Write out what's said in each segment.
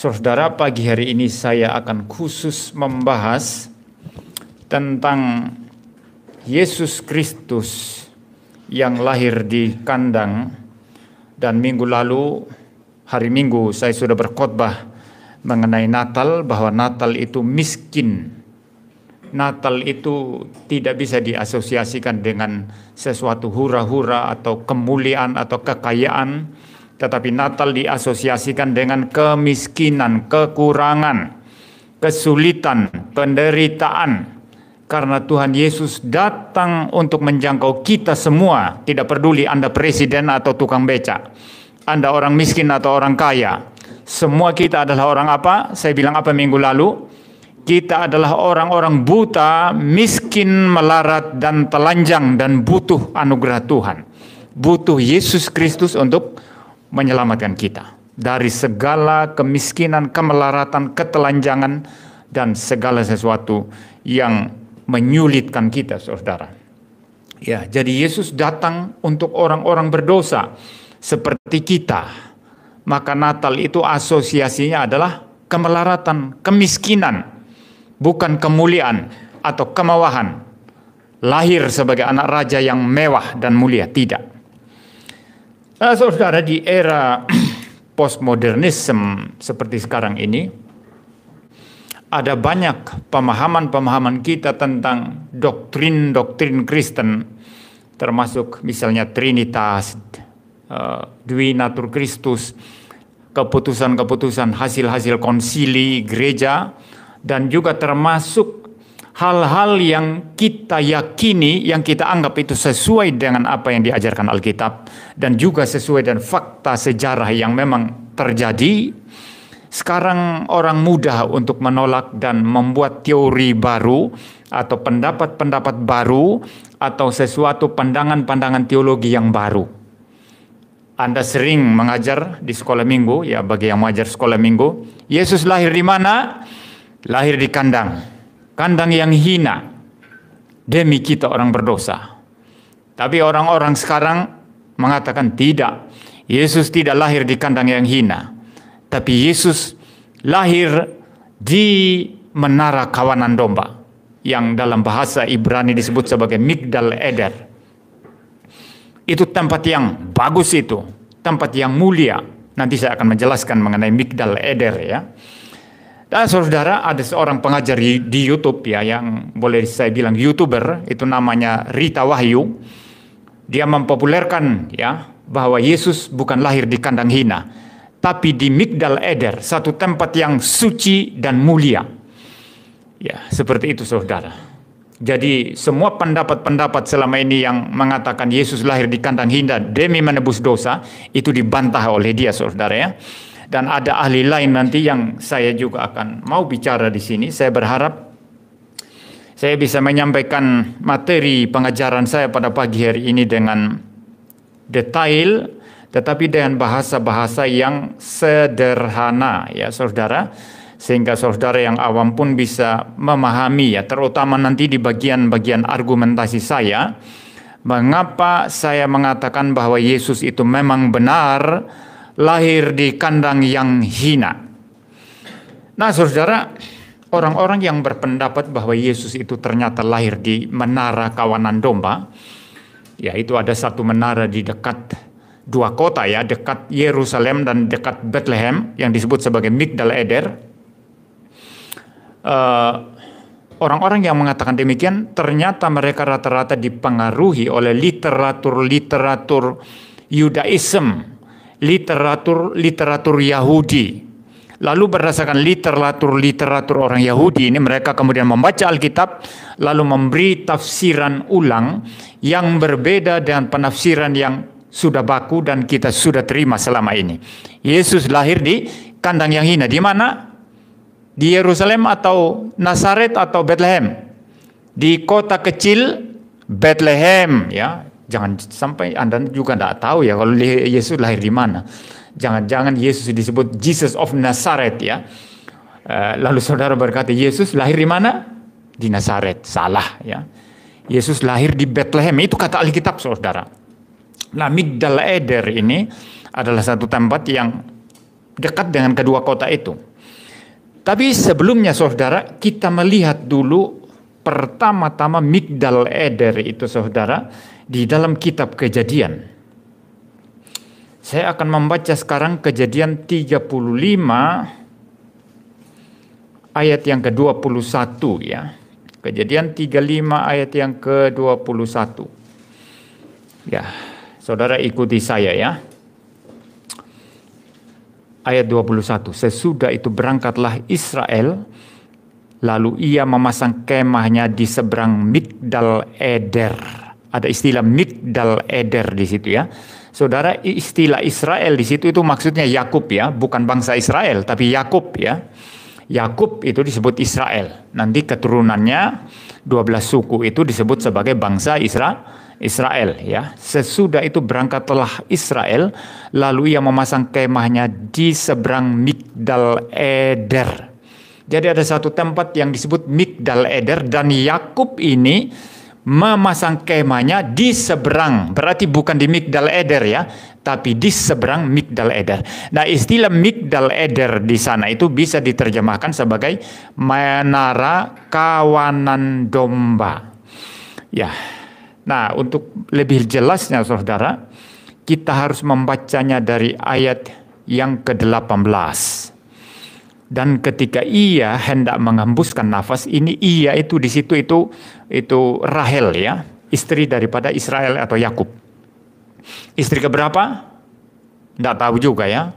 Saudara, pagi hari ini saya akan khusus membahas tentang Yesus Kristus yang lahir di kandang. Dan minggu lalu, hari Minggu, saya sudah berkhotbah mengenai Natal, bahwa Natal itu miskin. Natal itu tidak bisa diasosiasikan dengan sesuatu hura-hura atau kemuliaan atau kekayaan, tetapi Natal diasosiasikan dengan kemiskinan, kekurangan, kesulitan, penderitaan. Karena Tuhan Yesus datang untuk menjangkau kita semua, tidak peduli Anda presiden atau tukang becak, Anda orang miskin atau orang kaya. Semua kita adalah orang apa? Saya bilang apa minggu lalu? Kita adalah orang-orang buta, miskin, melarat, dan telanjang, dan butuh anugerah Tuhan. Butuh Yesus Kristus untuk menyelamatkan kita dari segala kemiskinan, kemelaratan, ketelanjangan, dan segala sesuatu yang menyulitkan kita, saudara. Ya, jadi Yesus datang untuk orang-orang berdosa seperti kita. Maka Natal itu asosiasinya adalah kemelaratan, kemiskinan, bukan kemuliaan atau kemewahan. Lahir sebagai anak raja yang mewah dan mulia, tidak. Nah, saudara, di era postmodernisme seperti sekarang ini, ada banyak pemahaman-pemahaman kita tentang doktrin-doktrin Kristen, termasuk misalnya Trinitas, Duinatur Kristus, keputusan-keputusan hasil-hasil konsili gereja, dan juga termasuk hal-hal yang kita yakini, yang kita anggap itu sesuai dengan apa yang diajarkan Alkitab, dan juga sesuai dengan fakta sejarah yang memang terjadi. Sekarang orang mudah untuk menolak dan membuat teori baru atau pendapat-pendapat baru atau sesuatu pandangan-pandangan teologi yang baru. Anda sering mengajar di sekolah minggu, ya bagi yang mengajar sekolah minggu, Yesus lahir di mana? Lahir di kandang. Kandang yang hina demi kita orang berdosa. Tapi orang-orang sekarang mengatakan tidak. Yesus tidak lahir di kandang yang hina. Tapi Yesus lahir di menara kawanan domba, yang dalam bahasa Ibrani disebut sebagai Migdal Eder. Itu tempat yang bagus, itu tempat yang mulia. Nanti saya akan menjelaskan mengenai Migdal Eder, ya. Dan saudara, ada seorang pengajar di YouTube, ya, yang boleh saya bilang YouTuber, itu namanya Rita Wahyu. Dia mempopulerkan, ya, bahwa Yesus bukan lahir di kandang hina, tapi di Migdal Eder, satu tempat yang suci dan mulia. Ya, seperti itu, saudara. Jadi semua pendapat-pendapat selama ini yang mengatakan Yesus lahir di kandang hina demi menebus dosa, itu dibantah oleh dia, saudara, ya. Dan ada ahli lain nanti yang saya juga akan mau bicara di sini. Saya berharap saya bisa menyampaikan materi pengajaran saya pada pagi hari ini dengan detail, tetapi dengan bahasa-bahasa yang sederhana, ya saudara, sehingga saudara yang awam pun bisa memahami, ya, terutama nanti di bagian-bagian argumentasi saya, mengapa saya mengatakan bahwa Yesus itu memang benar lahir di kandang yang hina. Nah, saudara, orang-orang yang berpendapat bahwa Yesus itu ternyata lahir di menara kawanan domba, ya, itu ada satu menara di dekat dua kota, ya, dekat Yerusalem dan dekat Bethlehem, yang disebut sebagai Migdal Eder. Orang-orang yang mengatakan demikian, ternyata mereka rata-rata dipengaruhi oleh literatur Yudaism, literatur Yahudi. Lalu berdasarkan literatur orang Yahudi ini, mereka kemudian membaca Alkitab, lalu memberi tafsiran ulang yang berbeda dengan penafsiran yang sudah baku dan kita sudah terima selama ini. Yesus lahir di kandang yang hina. Di mana? Di Yerusalem atau Nazaret atau Bethlehem? Di kota kecil Bethlehem, ya. Jangan sampai Anda juga tidak tahu, ya, kalau Yesus lahir di mana. Jangan-jangan Yesus disebut Jesus of Nazareth, ya. Lalu saudara berkata, Yesus lahir di mana? Di Nazaret. Salah, ya. Yesus lahir di Bethlehem. Itu kata Alkitab, saudara. Nah, Migdal Eder ini adalah satu tempat yang dekat dengan kedua kota itu. Tapi sebelumnya saudara, kita melihat dulu pertama-tama Migdal Eder itu saudara di dalam kitab Kejadian. Saya akan membaca sekarang Kejadian 35 ayat yang ke-21 ya. Kejadian 35 ayat yang ke-21. Ya, saudara ikuti saya ya. Ayat 21. Sesudah itu berangkatlah Israel, lalu ia memasang kemahnya di seberang Migdal Eder. Ada istilah Migdal Eder di situ ya. Saudara, istilah Israel di situ itu maksudnya Yakub ya, bukan bangsa Israel tapi Yakub ya. Yakub itu disebut Israel. Nanti keturunannya 12 suku itu disebut sebagai bangsa Israel ya. Sesudah itu berangkatlah Israel, lalu ia memasang kemahnya di seberang Migdal Eder. Jadi ada satu tempat yang disebut Migdal Eder, dan Yakub ini memasang kemahnya di seberang, berarti bukan di Migdal Eder ya, tapi di seberang Migdal Eder. Nah, istilah Migdal Eder di sana itu bisa diterjemahkan sebagai menara kawanan domba. Ya. Nah, untuk lebih jelasnya saudara, kita harus membacanya dari ayat yang ke-18. Dan ketika ia hendak menghembuskan nafas, ini ia itu di situ itu Rahel ya, istri daripada Israel atau Yakub. Istri keberapa? Tidak tahu juga ya.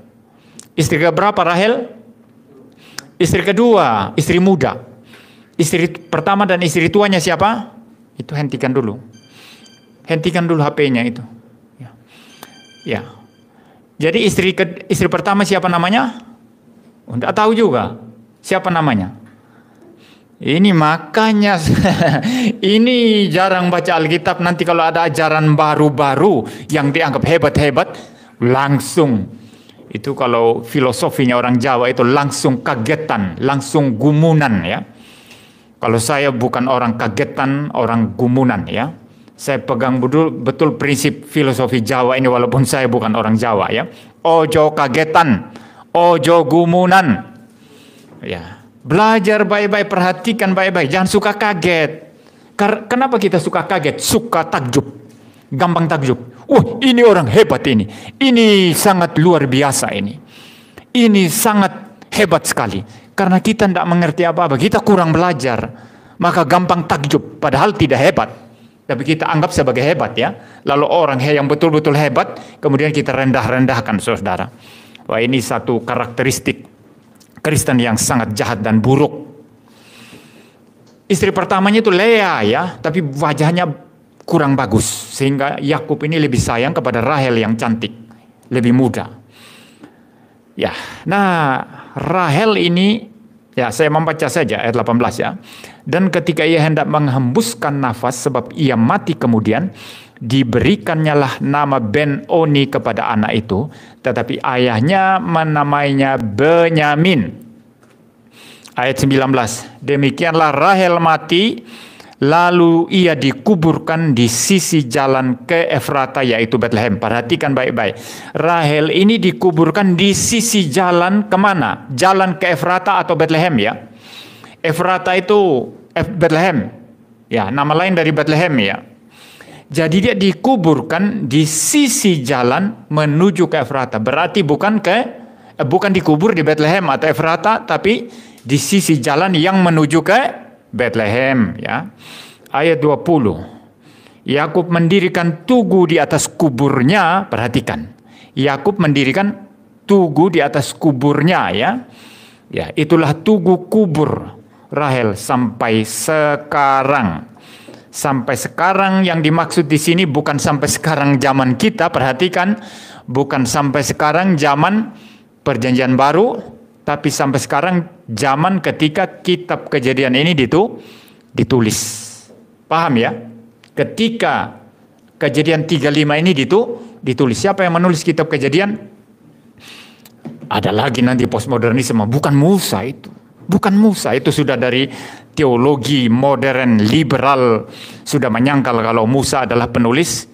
Istri keberapa Rahel? Istri kedua, istri muda. Istri pertama dan istri tuanya siapa? Itu hentikan dulu. Hentikan dulu HP-nya itu. Ya. Ya. Jadi istri pertama siapa namanya? Tidak tahu juga siapa namanya. Ini makanya ini jarang baca Alkitab. Nanti kalau ada ajaran baru-baru yang dianggap hebat-hebat, langsung itu kalau filosofinya orang Jawa itu langsung kagetan, langsung gumunan ya. Kalau saya bukan orang kagetan, orang gumunan ya. Saya pegang betul prinsip filosofi Jawa ini walaupun saya bukan orang Jawa ya. Ojo kagetan, ojo gumunan. Ya, belajar baik-baik, perhatikan baik-baik, jangan suka kaget. Kenapa kita suka kaget? Suka takjub. Gampang takjub. Ini orang hebat ini. Ini sangat luar biasa ini. Ini sangat hebat sekali. Karena kita tidak mengerti apa-apa, kita kurang belajar. Maka gampang takjub, padahal tidak hebat. Tapi kita anggap sebagai hebat ya. Lalu orang yang betul-betul hebat, kemudian kita rendah-rendahkan saudara. Wah, ini satu karakteristik Kristen yang sangat jahat dan buruk. Istri pertamanya itu Lea ya, tapi wajahnya kurang bagus. Sehingga Yakub ini lebih sayang kepada Rahel yang cantik, lebih muda. Ya, nah Rahel ini, ya saya membaca saja ayat 18 ya. Dan ketika ia hendak menghembuskan nafas sebab ia mati kemudian, diberikannya nama Ben-Oni kepada anak itu, tetapi ayahnya menamainya Benyamin. Ayat 19, demikianlah Rahel mati, lalu ia dikuburkan di sisi jalan ke Efrata, yaitu Bethlehem. Perhatikan baik-baik, Rahel ini dikuburkan di sisi jalan kemana? Jalan ke Efrata atau Bethlehem ya. Efrata itu Bethlehem, ya nama lain dari Bethlehem ya. Jadi dia dikuburkan di sisi jalan menuju ke Efrata. Berarti bukan dikubur di Bethlehem atau Efrata, tapi di sisi jalan yang menuju ke Bethlehem ya. Ayat 20. Yakub mendirikan tugu di atas kuburnya, perhatikan. Yakub mendirikan tugu di atas kuburnya ya. Ya, itulah tugu kubur Rahel sampai sekarang. Sampai sekarang yang dimaksud di sini bukan sampai sekarang zaman kita, perhatikan, bukan sampai sekarang zaman Perjanjian Baru, tapi sampai sekarang zaman ketika kitab Kejadian ini ditulis. Paham ya? Ketika Kejadian 35 ini ditulis. Siapa yang menulis kitab Kejadian? Ada lagi nanti postmodernisme, bukan Musa itu. Bukan Musa, itu sudah dari teologi modern liberal sudah menyangkal kalau Musa adalah penulis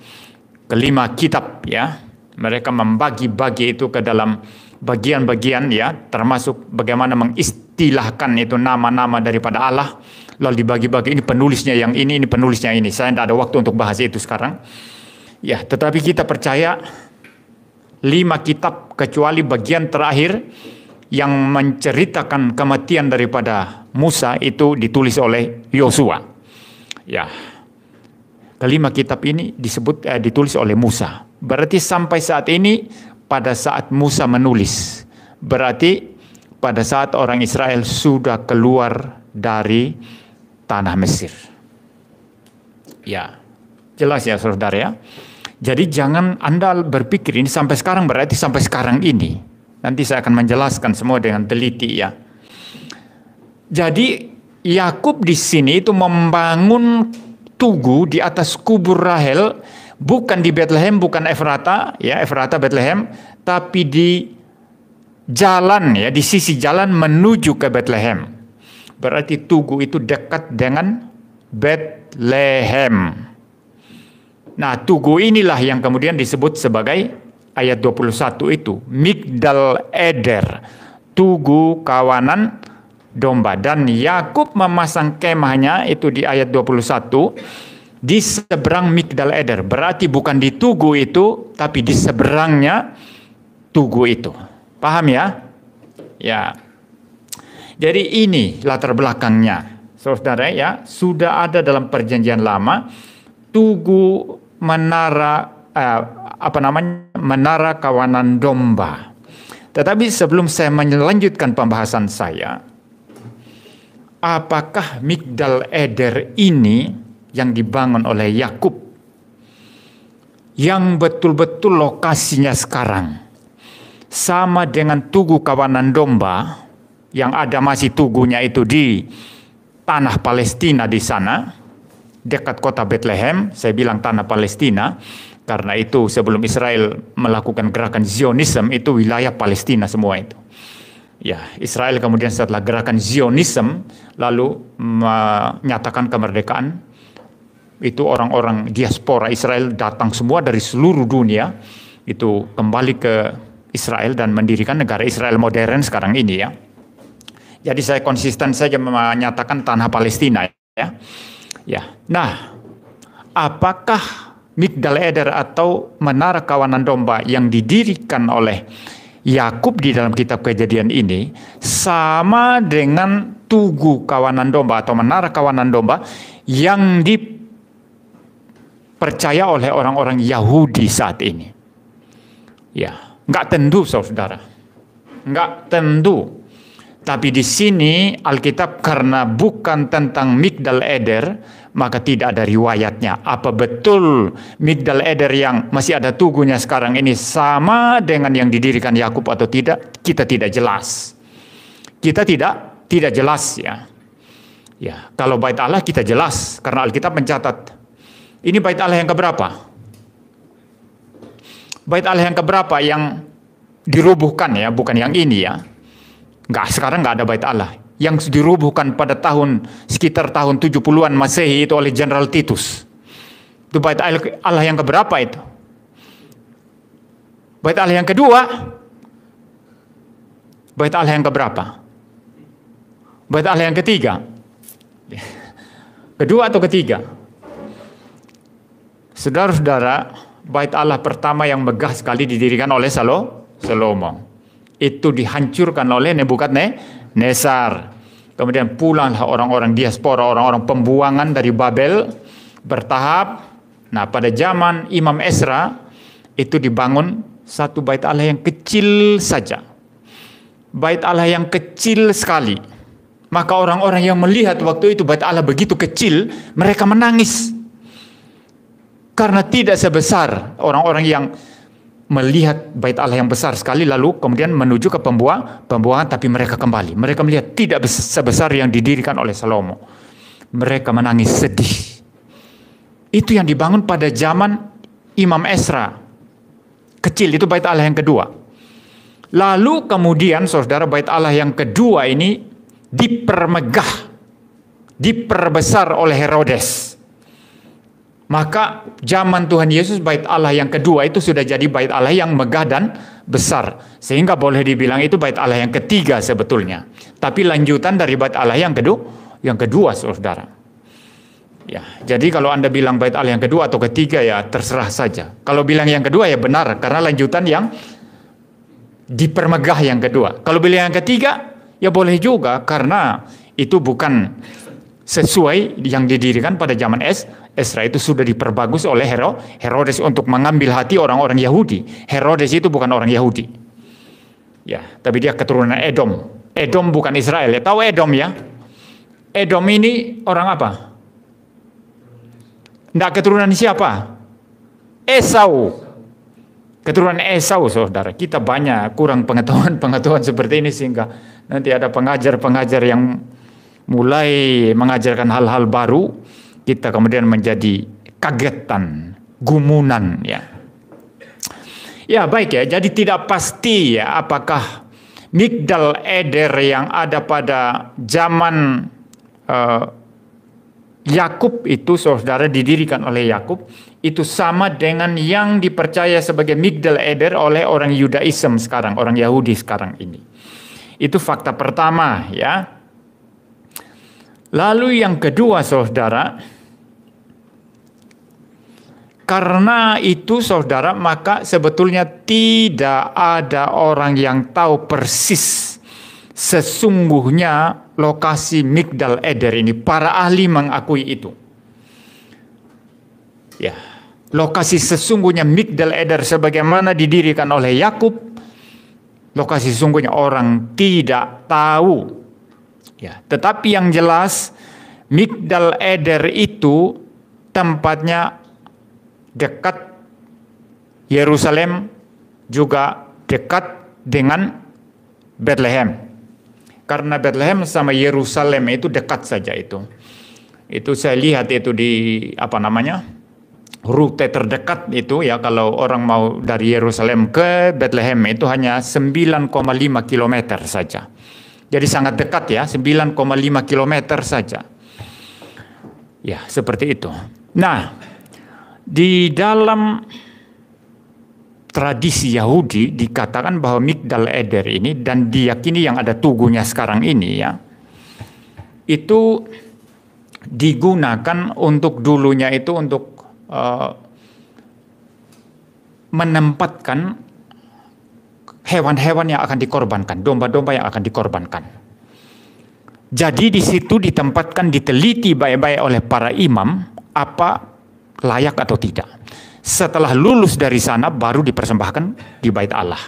kelima kitab ya. Mereka membagi-bagi itu ke dalam bagian-bagian ya, termasuk bagaimana mengistilahkan itu nama-nama daripada Allah, lalu dibagi-bagi, ini penulisnya yang ini penulisnya ini. Saya tidak ada waktu untuk bahas itu sekarang. Ya, tetapi kita percaya 5 kitab kecuali bagian terakhir yang menceritakan kematian daripada Musa itu ditulis oleh Yosua. Ya, kelima kitab ini ditulis oleh Musa. Berarti sampai saat ini, pada saat Musa menulis, berarti pada saat orang Israel sudah keluar dari tanah Mesir. Ya, jelas ya saudara ya. Jadi jangan Anda berpikir ini sampai sekarang, berarti sampai sekarang ini. Nanti saya akan menjelaskan semua dengan teliti ya. Jadi Yakub di sini itu membangun tugu di atas kubur Rahel, bukan di Bethlehem, bukan Efrata, ya Efrata Bethlehem, tapi di jalan ya, di sisi jalan menuju ke Bethlehem. Berarti tugu itu dekat dengan Bethlehem. Nah, tugu inilah yang kemudian disebut sebagai ayat 21 itu, Migdal Eder, tugu kawanan domba. Dan Yakub memasang kemahnya itu di ayat 21 di seberang Migdal Eder. Berarti bukan di tugu itu, tapi di seberangnya tugu itu. Paham ya? Ya. Jadi ini latar belakangnya. Saudara ya, sudah ada dalam perjanjian lama tugu menara menara kawanan domba. Tetapi sebelum saya melanjutkan pembahasan saya, apakah Migdal Eder ini yang dibangun oleh Yakub, yang betul-betul lokasinya sekarang sama dengan tugu kawanan domba, yang ada masih tugunya itu di tanah Palestina di sana, dekat kota Bethlehem? Saya bilang tanah Palestina karena itu sebelum Israel melakukan gerakan Zionisme itu wilayah Palestina semua itu. Ya, Israel kemudian setelah gerakan Zionisme lalu menyatakan kemerdekaan, itu orang-orang diaspora Israel datang semua dari seluruh dunia itu kembali ke Israel dan mendirikan negara Israel modern sekarang ini ya. Jadi saya konsisten saja menyatakan tanah Palestina ya. Ya. Nah, apakah Migdal Eder atau menara kawanan domba yang didirikan oleh Yakub di dalam kitab Kejadian ini sama dengan tugu kawanan domba atau menara kawanan domba yang dipercaya oleh orang-orang Yahudi saat ini? Ya, nggak tentu saudara, nggak tentu. Tapi di sini Alkitab karena bukan tentang Migdal Eder, maka tidak ada riwayatnya. Apa betul Migdal Eder yang masih ada tugunya sekarang ini sama dengan yang didirikan Yakub atau tidak? Kita tidak jelas. Kita tidak jelas ya. Ya, kalau bait Allah kita jelas karena Alkitab mencatat. Ini bait Allah yang keberapa? Bait Allah yang keberapa yang dirubuhkan ya, bukan yang ini ya. Sekarang nggak ada bait Allah. Yang dirubuhkan pada sekitar tahun 70-an Masehi itu oleh Jenderal Titus. Itu bait Allah yang keberapa itu? Bait Allah yang kedua? Bait Allah yang keberapa? Bait Allah yang ketiga? Kedua atau ketiga? Saudara-saudara, bait Allah pertama yang megah sekali didirikan oleh Salomo. Itu dihancurkan oleh Nebukadnezar. Kemudian pulanglah orang-orang diaspora, orang-orang pembuangan dari Babel bertahap. Nah, pada zaman Imam Ezra itu dibangun satu bait Allah yang kecil saja. Bait Allah yang kecil sekali. Maka orang-orang yang melihat waktu itu bait Allah begitu kecil, mereka menangis. Karena tidak sebesar orang-orang yang melihat bait Allah yang besar sekali lalu kemudian menuju ke pembuangan, tapi mereka kembali. Mereka melihat tidak sebesar yang didirikan oleh Salomo. Mereka menangis sedih. Itu yang dibangun pada zaman Imam Ezra. Kecil, itu bait Allah yang kedua. Lalu kemudian saudara, bait Allah yang kedua ini dipermegah, diperbesar oleh Herodes. Maka zaman Tuhan Yesus bait Allah yang kedua itu sudah jadi bait Allah yang megah dan besar. Sehingga boleh dibilang itu bait Allah yang ketiga sebetulnya. Tapi lanjutan dari bait Allah yang kedua saudara. Ya, jadi kalau Anda bilang bait Allah yang kedua atau ketiga ya terserah saja. Kalau bilang yang kedua ya benar karena lanjutan yang dipermegah yang kedua. Kalau bilang yang ketiga ya boleh juga karena itu bukan sesuai yang didirikan pada zaman Esra. Itu sudah diperbagus oleh Herodes untuk mengambil hati orang-orang Yahudi. Herodes itu bukan orang Yahudi. Ya, tapi dia keturunan Edom. Edom bukan Israel. Ya, tahu Edom ya? Edom ini orang apa? Tidak keturunan siapa? Esau. Keturunan Esau, saudara. Kita banyak kurang pengetahuan seperti ini sehingga nanti ada pengajar-pengajar yang mulai mengajarkan hal-hal baru, kita kemudian menjadi kagetan, gumunan ya. Ya baik ya, jadi tidak pasti ya apakah Migdal Eder yang ada pada zaman Yakub itu saudara didirikan oleh Yakub itu sama dengan yang dipercaya sebagai Migdal Eder oleh orang Yudaism sekarang, orang Yahudi sekarang ini. Itu fakta pertama ya. Lalu yang kedua saudara, karena itu saudara maka sebetulnya tidak ada orang yang tahu persis sesungguhnya lokasi Migdal Eder ini. Para ahli mengakui itu. Ya, lokasi sesungguhnya Migdal Eder sebagaimana didirikan oleh Yakub, lokasi sesungguhnya orang tidak tahu. Ya, tetapi yang jelas Migdal Eder itu tempatnya dekat Yerusalem, juga dekat dengan Bethlehem. Karena Bethlehem sama Yerusalem itu dekat saja itu. Itu saya lihat itu di rute terdekat itu ya, kalau orang mau dari Yerusalem ke Bethlehem itu hanya 9,5 km saja. Jadi sangat dekat ya, 9,5 km saja. Ya, seperti itu. Nah, di dalam tradisi Yahudi dikatakan bahwa Migdal Eder ini, dan diyakini yang ada tugunya sekarang ini ya, itu digunakan untuk dulunya itu untuk menempatkan hewan-hewan yang akan dikorbankan, domba-domba yang akan dikorbankan. Jadi di situ ditempatkan, diteliti baik-baik oleh para imam apa layak atau tidak. Setelah lulus dari sana baru dipersembahkan di bait Allah.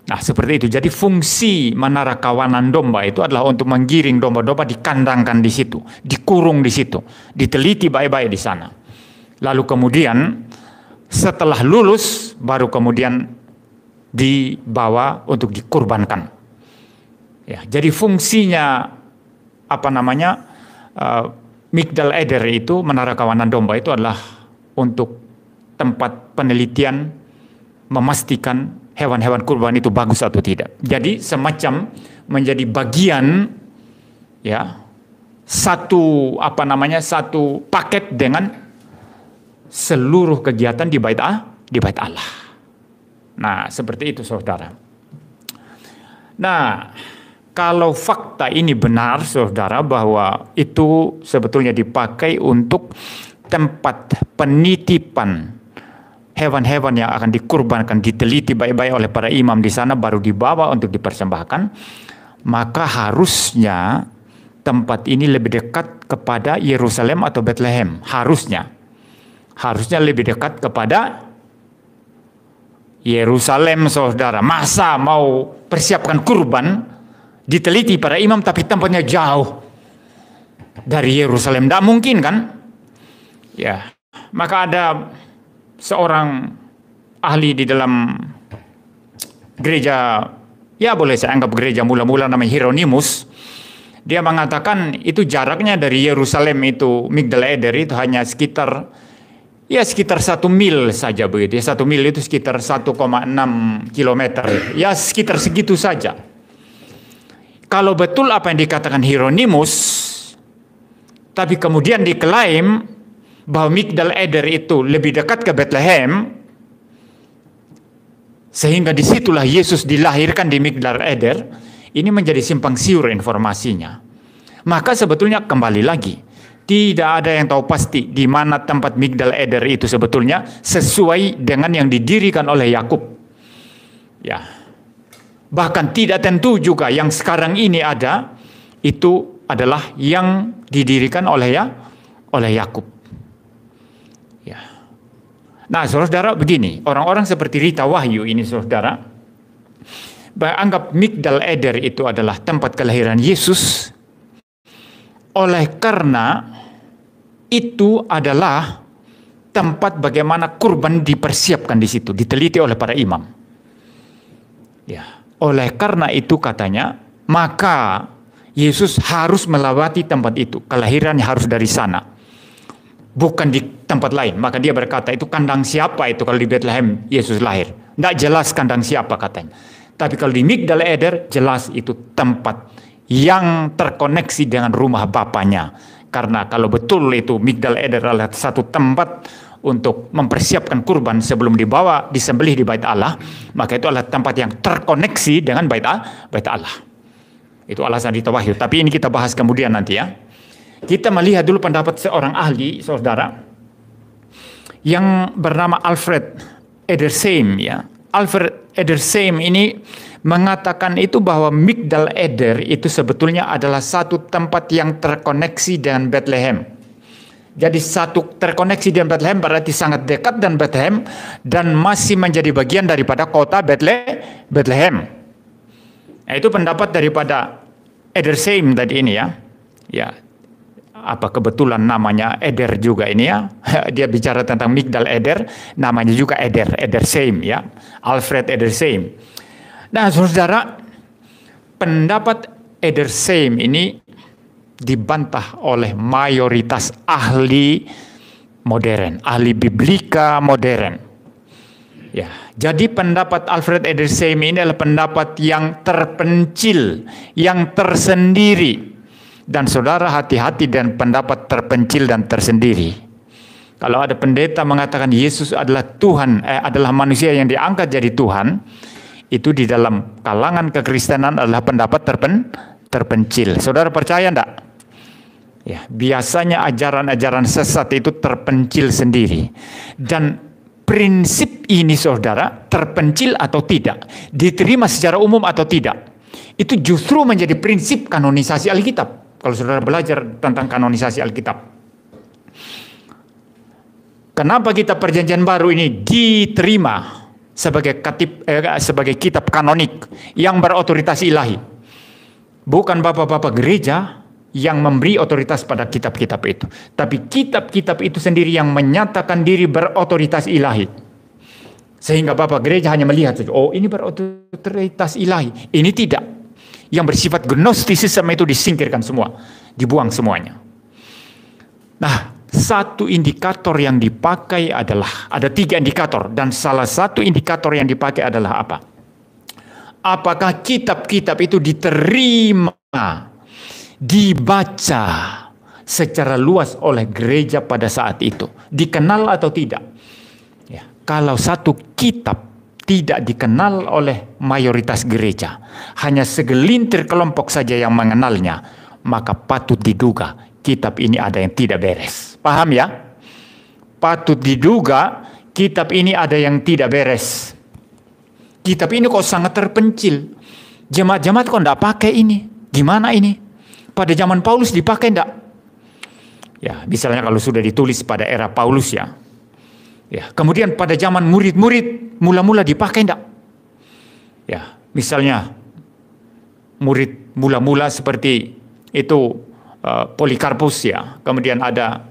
Nah seperti itu. Jadi fungsi menara kawanan domba itu adalah untuk menggiring domba-domba, dikandangkan di situ, dikurung di situ, diteliti baik-baik di sana. Lalu kemudian setelah lulus baru kemudian dibawa untuk dikurbankan. Ya, jadi fungsinya Migdal Eder itu, menara kawanan domba itu adalah untuk tempat penelitian memastikan hewan-hewan kurban itu bagus atau tidak. Jadi semacam menjadi bagian ya satu paket dengan seluruh kegiatan di bait Allah. Nah, seperti itu saudara. Nah, kalau fakta ini benar saudara bahwa itu sebetulnya dipakai untuk tempat penitipan hewan-hewan yang akan dikurbankan, diteliti baik-baik oleh para imam di sana baru dibawa untuk dipersembahkan, maka harusnya tempat ini lebih dekat kepada Yerusalem atau Bethlehem. Harusnya lebih dekat kepada Yerusalem saudara. Masa mau persiapkan kurban diteliti para imam tapi tempatnya jauh dari Yerusalem? Tidak mungkin kan? Ya, maka ada seorang ahli di dalam gereja, ya boleh saya anggap gereja mula-mula, namanya Hieronymus. Dia mengatakan itu jaraknya dari Yerusalem itu Migdal Eder itu hanya sekitar 1 mil saja begitu ya. 1 mil itu sekitar 1,6 kilometer. Ya sekitar segitu saja. Kalau betul apa yang dikatakan Hieronymus, tapi kemudian diklaim bahwa Migdal Eder itu lebih dekat ke Bethlehem, sehingga disitulah Yesus dilahirkan di Migdal Eder, ini menjadi simpang siur informasinya. Maka sebetulnya kembali lagi, tidak ada yang tahu pasti di mana tempat Migdal Eder itu sebetulnya sesuai dengan yang didirikan oleh Yakub. Ya. Bahkan tidak tentu juga yang sekarang ini ada itu adalah yang didirikan oleh Yakub. Ya. Nah, saudara, begini, orang-orang seperti Rita Wahyu ini, saudara, anggap Migdal Eder itu adalah tempat kelahiran Yesus, oleh karena itu adalah tempat bagaimana kurban dipersiapkan di situ, diteliti oleh para imam. Ya, oleh karena itu katanya, maka Yesus harus melewati tempat itu. Kelahirannya harus dari sana, bukan di tempat lain. Maka dia berkata, itu kandang siapa itu kalau di Bethlehem Yesus lahir? Tidak jelas kandang siapa katanya. Tapi kalau di Migdal Eder, jelas itu tempat yang terkoneksi dengan rumah bapaknya. Karena kalau betul itu Migdal Eder adalah satu tempat untuk mempersiapkan kurban sebelum disembelih di bait Allah, maka itu adalah tempat yang terkoneksi dengan bait Allah. Itu alasan Rita Wahyu. Tapi ini kita bahas kemudian nanti ya. Kita melihat dulu pendapat seorang ahli, saudara, yang bernama Alfred Edersheim ya. Alfred Edersheim ini mengatakan itu bahwa Migdal Eder itu sebetulnya adalah satu tempat yang terkoneksi dengan Bethlehem. Jadi satu terkoneksi dengan Bethlehem berarti sangat dekat dengan Bethlehem dan masih menjadi bagian daripada kota Bethlehem. Nah, itu pendapat daripada Edersheim tadi ini ya. Ya, apa kebetulan namanya Eder juga ini ya. Dia bicara tentang Migdal Eder, namanya juga Edersheim ya. Alfred Edersheim. Nah, saudara, pendapat Edersheim ini dibantah oleh mayoritas ahli modern, ahli biblika modern. Ya, jadi pendapat Alfred Edersheim ini adalah pendapat yang terpencil, yang tersendiri. Dan saudara hati-hati dengan pendapat terpencil dan tersendiri. Kalau ada pendeta mengatakan Yesus adalah Tuhan, adalah manusia yang diangkat jadi Tuhan, itu di dalam kalangan kekristenan adalah pendapat terpencil. Saudara percaya enggak? Ya, biasanya ajaran-ajaran sesat itu terpencil sendiri. Dan prinsip ini, saudara, terpencil atau tidak, diterima secara umum atau tidak, itu justru menjadi prinsip kanonisasi Alkitab. Kalau saudara belajar tentang kanonisasi Alkitab, kenapa kitab Perjanjian Baru ini diterima sebagai kitab kanonik yang berotoritas ilahi? Bukan bapak-bapak gereja yang memberi otoritas pada kitab-kitab itu, tapi kitab-kitab itu sendiri yang menyatakan diri berotoritas ilahi. Sehingga bapak gereja hanya melihat saja, oh ini berotoritas ilahi, ini tidak. Yang bersifat gnostisisme itu disingkirkan semua, dibuang semuanya. Nah, satu indikator yang dipakai adalah, ada 3 indikator, dan salah satu indikator yang dipakai adalah apa? Apakah kitab-kitab itu diterima, dibaca secara luas oleh gereja pada saat itu, dikenal atau tidak? Ya, kalau satu kitab tidak dikenal oleh mayoritas gereja, hanya segelintir kelompok saja yang mengenalnya, maka patut diduga kitab ini ada yang tidak beres. Paham ya? Patut diduga kitab ini ada yang tidak beres. Kitab ini kok sangat terpencil. Jemaat-jemaat kok enggak pakai ini? Gimana ini? Pada zaman Paulus dipakai enggak? Ya, misalnya kalau sudah ditulis pada era Paulus ya. Ya, kemudian pada zaman murid-murid mula-mula dipakai enggak? Ya, misalnya murid mula-mula seperti itu Polikarpus ya. Kemudian ada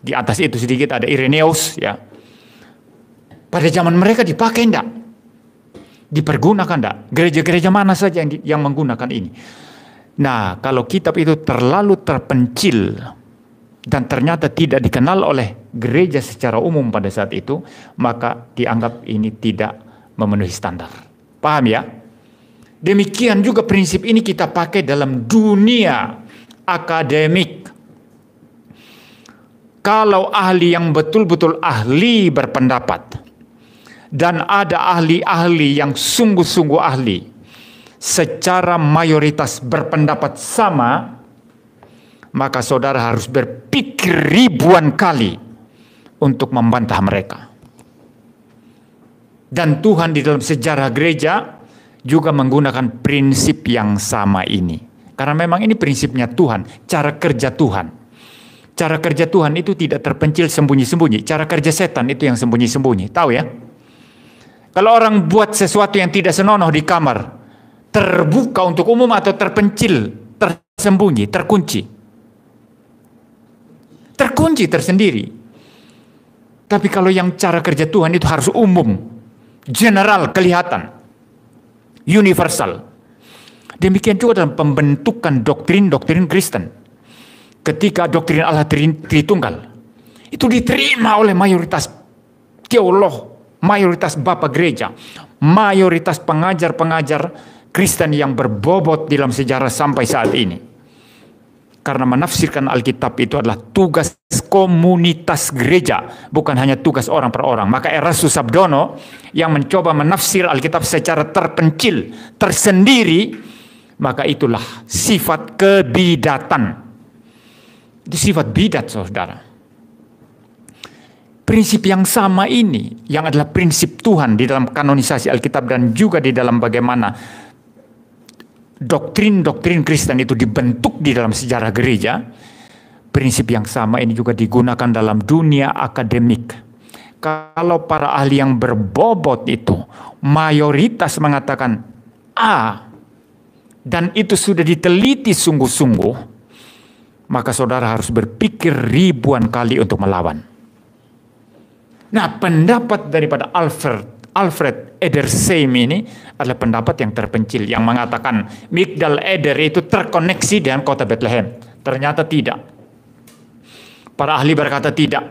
di atas itu sedikit ada Irenaeus ya. Pada zaman mereka dipakai enggak? Dipergunakan enggak? Gereja-gereja mana saja yang menggunakan ini? Nah, kalau kitab itu terlalu terpencil dan ternyata tidak dikenal oleh gereja secara umum pada saat itu, maka dianggap ini tidak memenuhi standar. Paham ya? Demikian juga prinsip ini kita pakai dalam dunia akademik. Kalau ahli yang betul-betul ahli berpendapat, dan ada ahli-ahli yang sungguh-sungguh ahli, secara mayoritas berpendapat sama, maka saudara harus berpikir ribuan kali untuk membantah mereka. Dan Tuhan di dalam sejarah gereja juga menggunakan prinsip yang sama ini. Karena memang ini prinsipnya Tuhan, cara kerja Tuhan. Cara kerja Tuhan itu tidak terpencil sembunyi-sembunyi. Cara kerja setan itu yang sembunyi-sembunyi. Tahu ya? Kalau orang buat sesuatu yang tidak senonoh di kamar, terbuka untuk umum atau terpencil, tersembunyi, terkunci. Terkunci tersendiri. Tapi kalau yang cara kerja Tuhan itu harus umum, general, kelihatan, universal. Demikian juga dalam pembentukan doktrin-doktrin Kristen. Ketika doktrin Allah Tritunggal itu diterima oleh mayoritas teolog, mayoritas bapak gereja, mayoritas pengajar-pengajar Kristen yang berbobot dalam sejarah sampai saat ini. Karena menafsirkan Alkitab itu adalah tugas komunitas gereja, bukan hanya tugas orang per orang. Maka Erastus Sabdono yang mencoba menafsir Alkitab secara terpencil, tersendiri, maka itulah sifat kebidatan. Itu sifat bidat, saudara. Prinsip yang sama ini, yang adalah prinsip Tuhan di dalam kanonisasi Alkitab dan juga di dalam bagaimana doktrin-doktrin Kristen itu dibentuk di dalam sejarah gereja, prinsip yang sama ini juga digunakan dalam dunia akademik. Kalau para ahli yang berbobot itu mayoritas mengatakan A, dan itu sudah diteliti sungguh-sungguh, maka saudara harus berpikir ribuan kali untuk melawan. Nah, pendapat daripada Alfred Edersheim ini adalah pendapat yang terpencil, yang mengatakan Migdal Eder itu terkoneksi dengan kota Bethlehem. Ternyata tidak. Para ahli berkata tidak.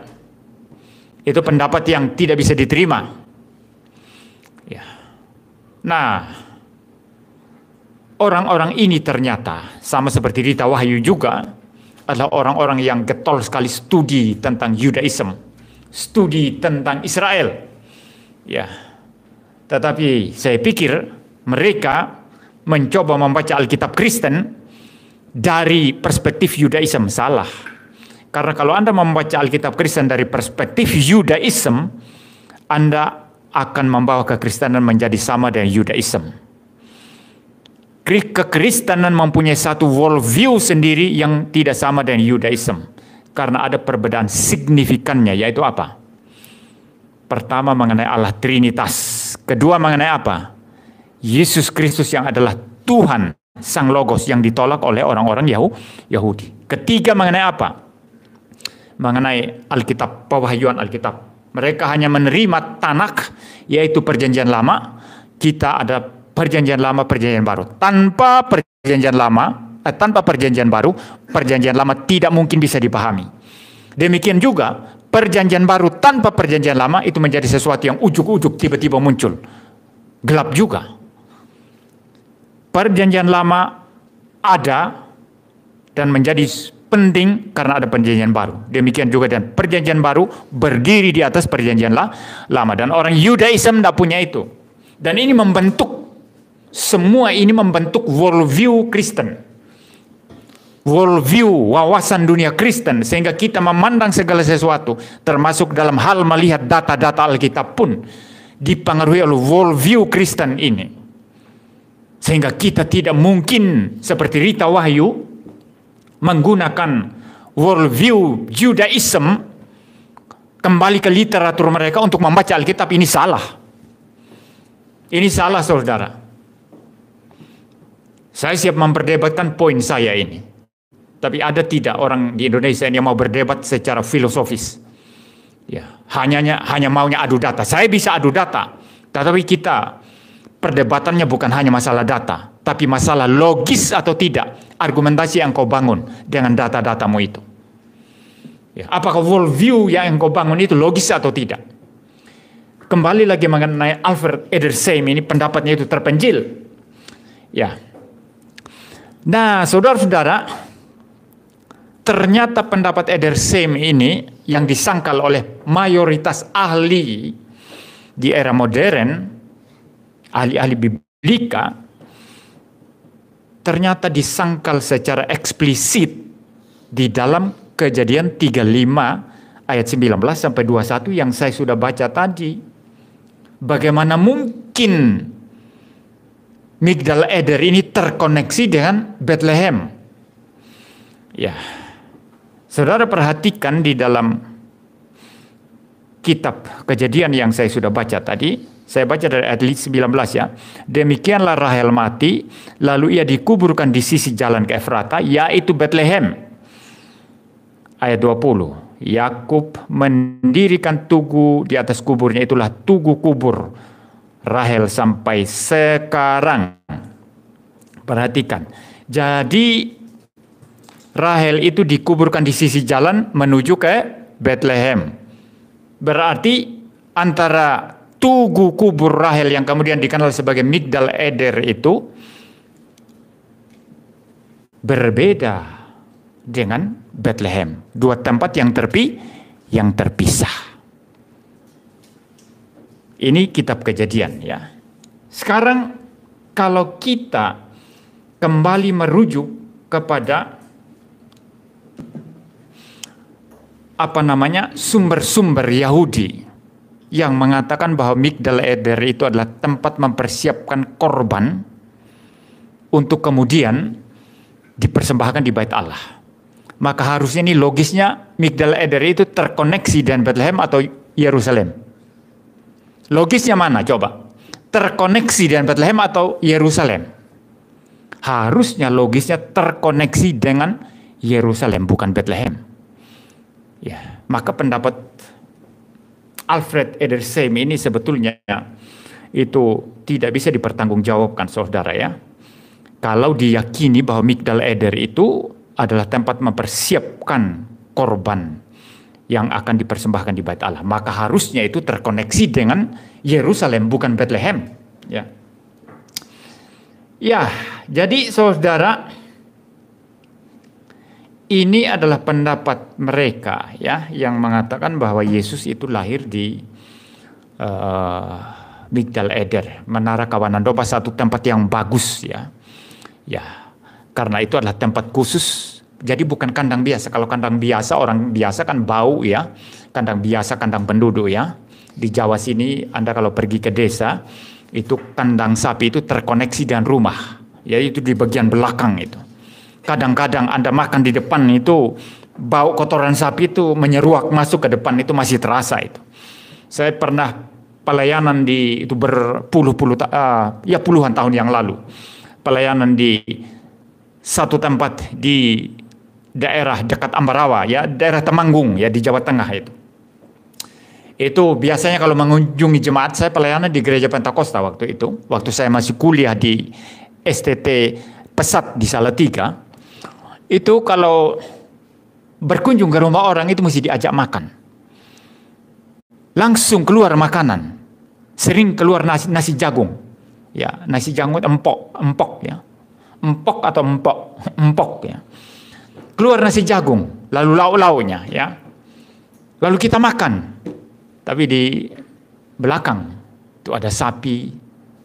Itu pendapat yang tidak bisa diterima. Ya. Nah, orang-orang ini ternyata sama seperti Rita Wahyu juga adalah orang-orang yang getol sekali studi tentang Yudaism, studi tentang Israel. Ya. Tetapi saya pikir mereka mencoba membaca Alkitab Kristen dari perspektif Yudaism. Salah. Karena kalau Anda membaca Alkitab Kristen dari perspektif Yudaism, Anda akan membawa kekristenan menjadi sama dengan Yudaism. Kekristenan mempunyai satu worldview sendiri yang tidak sama dengan Yudaism. Karena ada perbedaan signifikannya, yaitu apa? Pertama mengenai Allah Trinitas. Kedua mengenai apa? Yesus Kristus yang adalah Tuhan, Sang Logos yang ditolak oleh orang-orang Yahudi. Ketiga mengenai apa? Mengenai Alkitab, pewahyuan Alkitab. Mereka hanya menerima Tanakh, yaitu perjanjian lama. Kita ada perjanjian lama, perjanjian baru. Tanpa perjanjian baru, perjanjian lama tidak mungkin bisa dipahami. Demikian juga perjanjian baru tanpa perjanjian lama itu menjadi sesuatu yang ujuk-ujuk tiba-tiba muncul. Gelap juga. Perjanjian lama ada dan menjadi penting karena ada perjanjian baru. Demikian juga dan perjanjian baru berdiri di atas perjanjian lama. Dan orang Yudaism tidak punya itu. Dan ini semua ini membentuk worldview Kristen. Worldview, wawasan dunia Kristen, sehingga kita memandang segala sesuatu, termasuk dalam hal melihat data-data Alkitab pun dipengaruhi oleh worldview Kristen ini. Sehingga kita tidak mungkin seperti Rita Wahyu menggunakan worldview Judaism kembali ke literatur mereka untuk membaca Alkitab. Ini salah. Ini salah, saudara. Saya siap memperdebatkan poin saya ini. Tapi ada tidak orang di Indonesia yang mau berdebat secara filosofis? Ya, hanya maunya adu data. Saya bisa adu data, tetapi kita perdebatannya bukan hanya masalah data, tapi masalah logis atau tidak argumentasi yang kau bangun dengan data-datamu itu. Ya, apakah worldview yang kau bangun itu logis atau tidak? Kembali lagi mengenai Alfred Edersheim ini, pendapatnya itu terpencil. Ya. Nah, saudara-saudara, ternyata pendapat Edersheim ini yang disangkal oleh mayoritas ahli di era modern, ahli-ahli biblika, ternyata disangkal secara eksplisit di dalam Kejadian 35 ayat 19 sampai 21 yang saya sudah baca tadi. Bagaimana mungkin Migdal Eder ini terkoneksi dengan Bethlehem? Ya, saudara perhatikan di dalam kitab Kejadian yang saya sudah baca tadi. Saya baca dari ayat 19 ya. Demikianlah Rahel mati, lalu ia dikuburkan di sisi jalan ke Efrata, yaitu Bethlehem. Ayat 20. Yakub mendirikan tugu di atas kuburnya, itulah tugu kubur Rahel sampai sekarang. Perhatikan. Jadi Rahel itu dikuburkan di sisi jalan menuju ke Bethlehem. Berarti antara tugu kubur Rahel yang kemudian dikenal sebagai Migdal Eder itu berbeda dengan Bethlehem. Dua tempat yang terpisah. Ini kitab Kejadian ya. Sekarang kalau kita kembali merujuk kepada sumber-sumber Yahudi yang mengatakan bahwa Migdal Eder itu adalah tempat mempersiapkan korban untuk kemudian dipersembahkan di Bait Allah. Maka harusnya ini logisnya Migdal Eder itu terkoneksi dengan Bethlehem atau Yerusalem. Logisnya mana coba? Terkoneksi dengan Bethlehem atau Yerusalem? Harusnya logisnya terkoneksi dengan Yerusalem, bukan Bethlehem. Ya, maka pendapat Alfred Edersheim ini sebetulnya itu tidak bisa dipertanggungjawabkan, saudara ya. Kalau diyakini bahwa Migdal Eder itu adalah tempat mempersiapkan korban yang akan dipersembahkan di Bait Allah, maka harusnya itu terkoneksi dengan Yerusalem, bukan Bethlehem. Ya, ya. Jadi saudara, ini adalah pendapat mereka ya yang mengatakan bahwa Yesus itu lahir di Migdal Eder, Menara Kawanan Domba, satu tempat yang bagus ya. Ya, karena itu adalah tempat khusus. Jadi bukan kandang biasa. Kalau kandang biasa, orang biasa kan bau ya. Kandang biasa, kandang penduduk ya. Di Jawa sini Anda kalau pergi ke desa, itu kandang sapi itu terkoneksi dengan rumah. Ya, itu di bagian belakang itu. Kadang-kadang Anda makan di depan itu, bau kotoran sapi itu menyeruak masuk ke depan, itu masih terasa itu. Saya pernah pelayanan di itu puluhan tahun yang lalu. Pelayanan di satu tempat di daerah dekat Ambarawa ya, daerah Temanggung ya, di Jawa Tengah itu. Itu biasanya kalau mengunjungi jemaat, saya pelayanan di gereja Pentakosta waktu itu. Waktu saya masih kuliah di STT Pesat di Salatiga. Itu kalau berkunjung ke rumah orang itu mesti diajak makan. Langsung keluar makanan. Sering keluar nasi jagung. Ya, nasi jagung empok ya. Empok atau empok ya. Keluar nasi jagung, lalu lauk-lauknya ya. Lalu kita makan. Tapi di belakang itu ada sapi,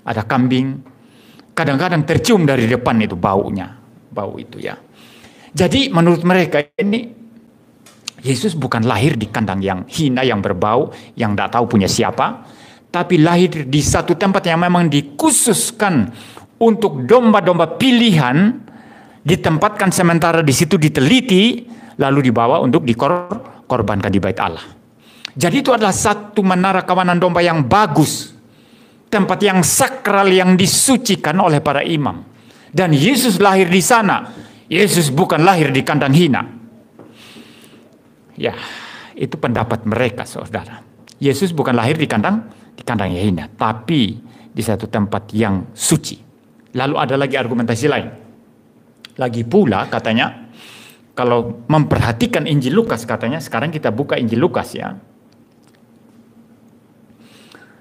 ada kambing. Kadang-kadang tercium dari depan itu baunya, bau itu ya. Jadi menurut mereka ini Yesus bukan lahir di kandang yang hina, yang berbau, yang tidak tahu punya siapa, tapi lahir di satu tempat yang memang dikhususkan untuk domba-domba pilihan, ditempatkan sementara di situ, diteliti, lalu dibawa untuk dikorbankan di Bait Allah. Jadi itu adalah satu menara kawanan domba yang bagus, tempat yang sakral yang disucikan oleh para imam. Dan Yesus lahir di sana. Yesus bukan lahir di kandang hina. Ya, itu pendapat mereka, saudara. Yesus bukan lahir di kandang yang hina, tapi di satu tempat yang suci. Lalu ada lagi argumentasi lain. Lagi pula katanya, kalau memperhatikan Injil Lukas katanya, sekarang kita buka Injil Lukas ya.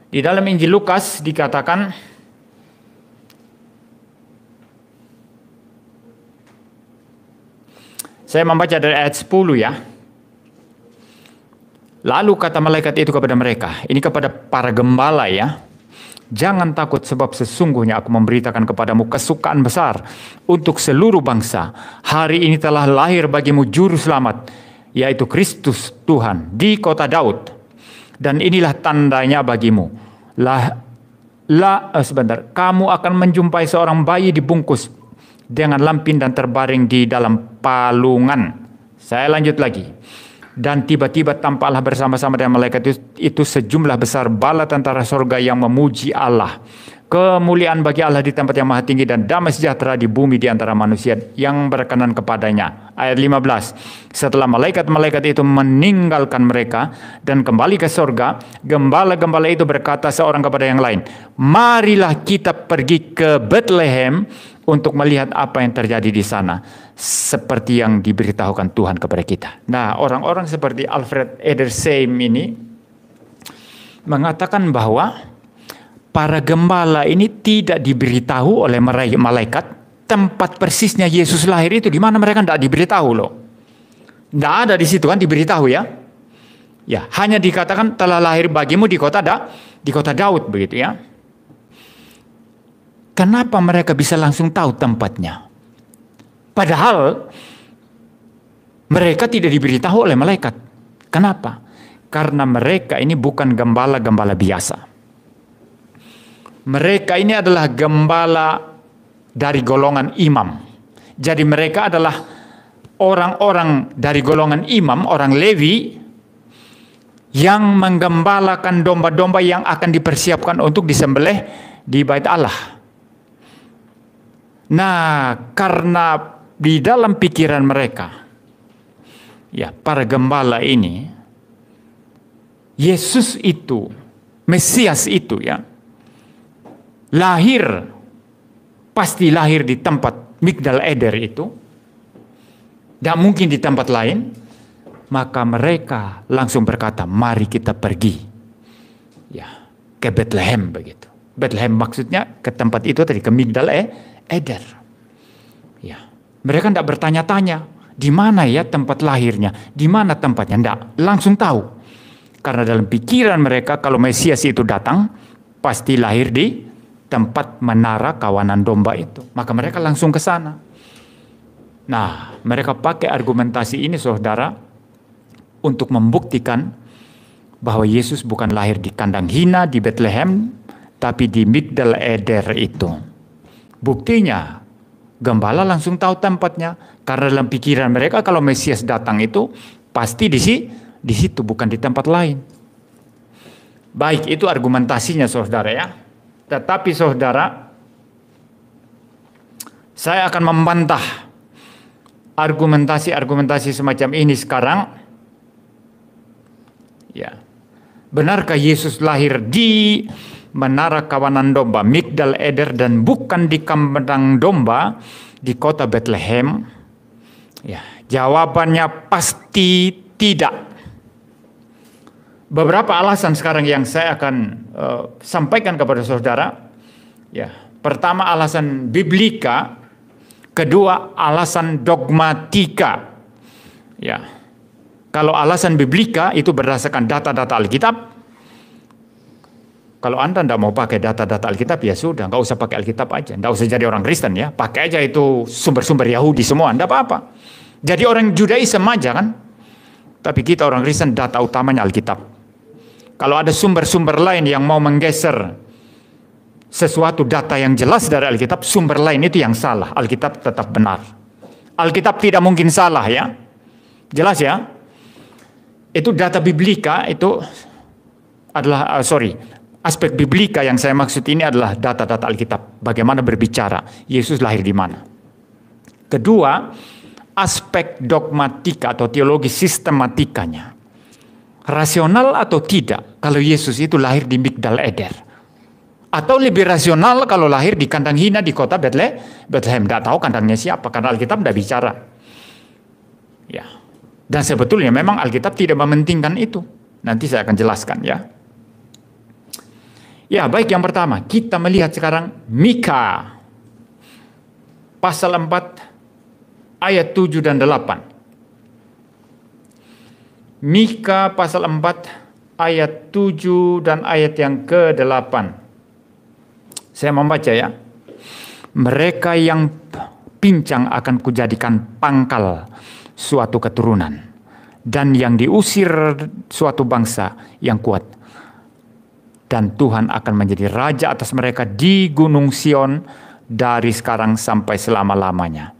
Di dalam Injil Lukas dikatakan, saya membaca dari ayat 10 ya. Lalu kata malaikat itu kepada mereka, ini kepada para gembala ya, jangan takut sebab sesungguhnya aku memberitakan kepadamu kesukaan besar untuk seluruh bangsa. Hari ini telah lahir bagimu juru selamat, yaitu Kristus Tuhan di kota Daud. Dan inilah tandanya bagimu. Kamu akan menjumpai seorang bayi dibungkus dengan lampin dan terbaring di dalam palungan. Saya lanjut lagi. Dan tiba-tiba tampaklah bersama-sama dengan malaikat itu sejumlah besar bala tentara sorga yang memuji Allah. Kemuliaan bagi Allah di tempat yang maha tinggi dan damai sejahtera di bumi di antara manusia yang berkenan kepadanya. Ayat 15. Setelah malaikat-malaikat itu meninggalkan mereka dan kembali ke sorga, gembala-gembala itu berkata seorang kepada yang lain, marilah kita pergi ke Bethlehem untuk melihat apa yang terjadi di sana, seperti yang diberitahukan Tuhan kepada kita. Nah, orang-orang seperti Alfred Edersheim ini mengatakan bahwa para gembala ini tidak diberitahu oleh malaikat tempat persisnya Yesus lahir itu di mana. Mereka tidak diberitahu loh. Tidak ada di situ kan diberitahu ya. Ya, hanya dikatakan telah lahir bagimu di kota Daud begitu ya. Kenapa mereka bisa langsung tahu tempatnya? Padahal mereka tidak diberitahu oleh malaikat. Kenapa? Karena mereka ini bukan gembala-gembala biasa. Mereka ini adalah gembala dari golongan imam. Jadi mereka adalah orang-orang dari golongan imam, orang Lewi, yang menggembalakan domba-domba yang akan dipersiapkan untuk disembelih di Bait Allah. Nah, karena di dalam pikiran mereka, ya, para gembala ini, Yesus itu, Mesias itu ya, pasti lahir di tempat Migdal Eder itu, tidak mungkin di tempat lain. Maka mereka langsung berkata, mari kita pergi ya ke Bethlehem begitu. Bethlehem maksudnya ke tempat itu tadi, ke Migdal Eder. Ya, mereka tidak bertanya-tanya di mana ya tempat lahirnya, di mana tempatnya, tidak, langsung tahu. Karena dalam pikiran mereka kalau Mesias itu datang pasti lahir di tempat menara kawanan domba itu. Maka mereka langsung ke sana. Nah, mereka pakai argumentasi ini saudara untuk membuktikan bahwa Yesus bukan lahir di kandang hina di Bethlehem, tapi di Migdal Eder itu. Buktinya, gembala langsung tahu tempatnya. Karena dalam pikiran mereka kalau Mesias datang itu pasti di situ, bukan di tempat lain. Baik, itu argumentasinya saudara ya. Tetapi saudara, saya akan membantah argumentasi semacam ini sekarang. Ya. Benarkah Yesus lahir di menara kawanan domba Migdal Eder dan bukan di kandang domba di kota Bethlehem? Ya, jawabannya pasti tidak. Beberapa alasan sekarang yang saya akan sampaikan kepada saudara. Ya, pertama alasan biblika, kedua alasan dogmatika. Ya, kalau alasan biblika itu berdasarkan data-data Alkitab. Kalau Anda tidak mau pakai data-data Alkitab, ya sudah, nggak usah pakai Alkitab aja, nggak usah jadi orang Kristen ya, pakai aja itu sumber-sumber Yahudi semua, nggak apa-apa. Jadi orang Judaism aja kan. Tapi kita orang Kristen data utamanya Alkitab. Kalau ada sumber-sumber lain yang mau menggeser sesuatu data yang jelas dari Alkitab, sumber lain itu yang salah. Alkitab tetap benar. Alkitab tidak mungkin salah ya. Jelas ya. Itu data biblika itu adalah, aspek biblika yang saya maksud ini adalah data-data Alkitab. Bagaimana berbicara, Yesus lahir di mana. Kedua, aspek dogmatika atau teologi sistematikanya. Rasional atau tidak kalau Yesus itu lahir di Migdal Eder? Atau lebih rasional kalau lahir di kandang hina di kota Bethlehem? Tidak tahu kandangnya siapa karena Alkitab tidak bicara. Ya. Dan sebetulnya memang Alkitab tidak mementingkan itu. Nanti saya akan jelaskan ya. Ya, baik, yang pertama kita melihat sekarang Mika pasal 4 ayat 7 dan 8. Mika pasal 4 ayat 7 dan ayat yang ke-8. Saya membaca ya. Mereka yang pincang akan kujadikan pangkal suatu keturunan, dan yang diusir suatu bangsa yang kuat. Dan Tuhan akan menjadi raja atas mereka di Gunung Sion dari sekarang sampai selama-lamanya.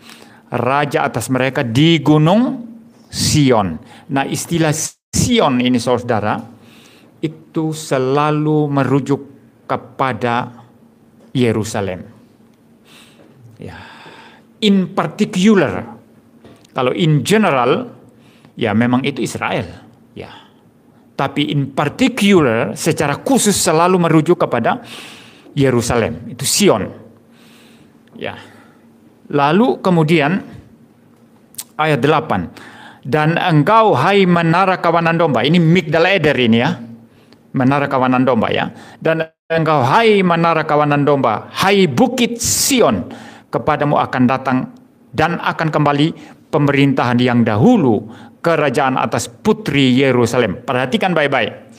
Raja atas mereka di Gunung Sion. Nah, istilah Sion ini saudara, itu selalu merujuk kepada Yerusalem. Ya. In particular, kalau in general, ya memang itu Israel. Ya. Tapi in particular, secara khusus selalu merujuk kepada Yerusalem. Itu Sion. Ya. Lalu kemudian ayat 8. Dan engkau hai menara kawanan domba. Ini Migdal Eder ini ya. Menara kawanan domba ya. Dan engkau hai menara kawanan domba. Hai bukit Sion. Kepadamu akan datang dan akan kembali pemerintahan yang dahulu, kerajaan atas putri Yerusalem. Perhatikan baik-baik.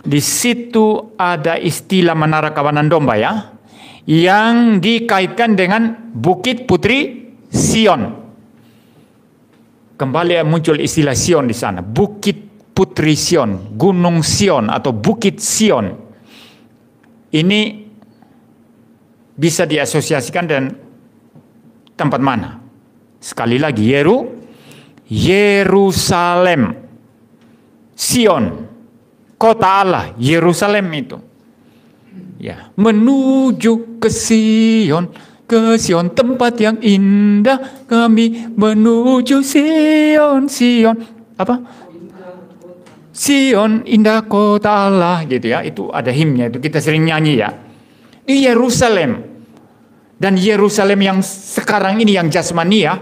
Di situ ada istilah menara kawanan domba ya, yang dikaitkan dengan bukit putri Sion. Kembali muncul istilah Sion di sana. Bukit putri Sion, gunung Sion atau bukit Sion. Ini bisa diasosiasikan dengan tempat mana? Sekali lagi, Yerusalem, Sion, kota Allah, Yerusalem itu. Ya, menuju ke Sion, tempat yang indah, kami menuju Sion. Apa? Sion, indah kota Allah, gitu ya. Itu ada himnya, itu kita sering nyanyi ya. Di Yerusalem. Dan Yerusalem yang sekarang ini yang jasmania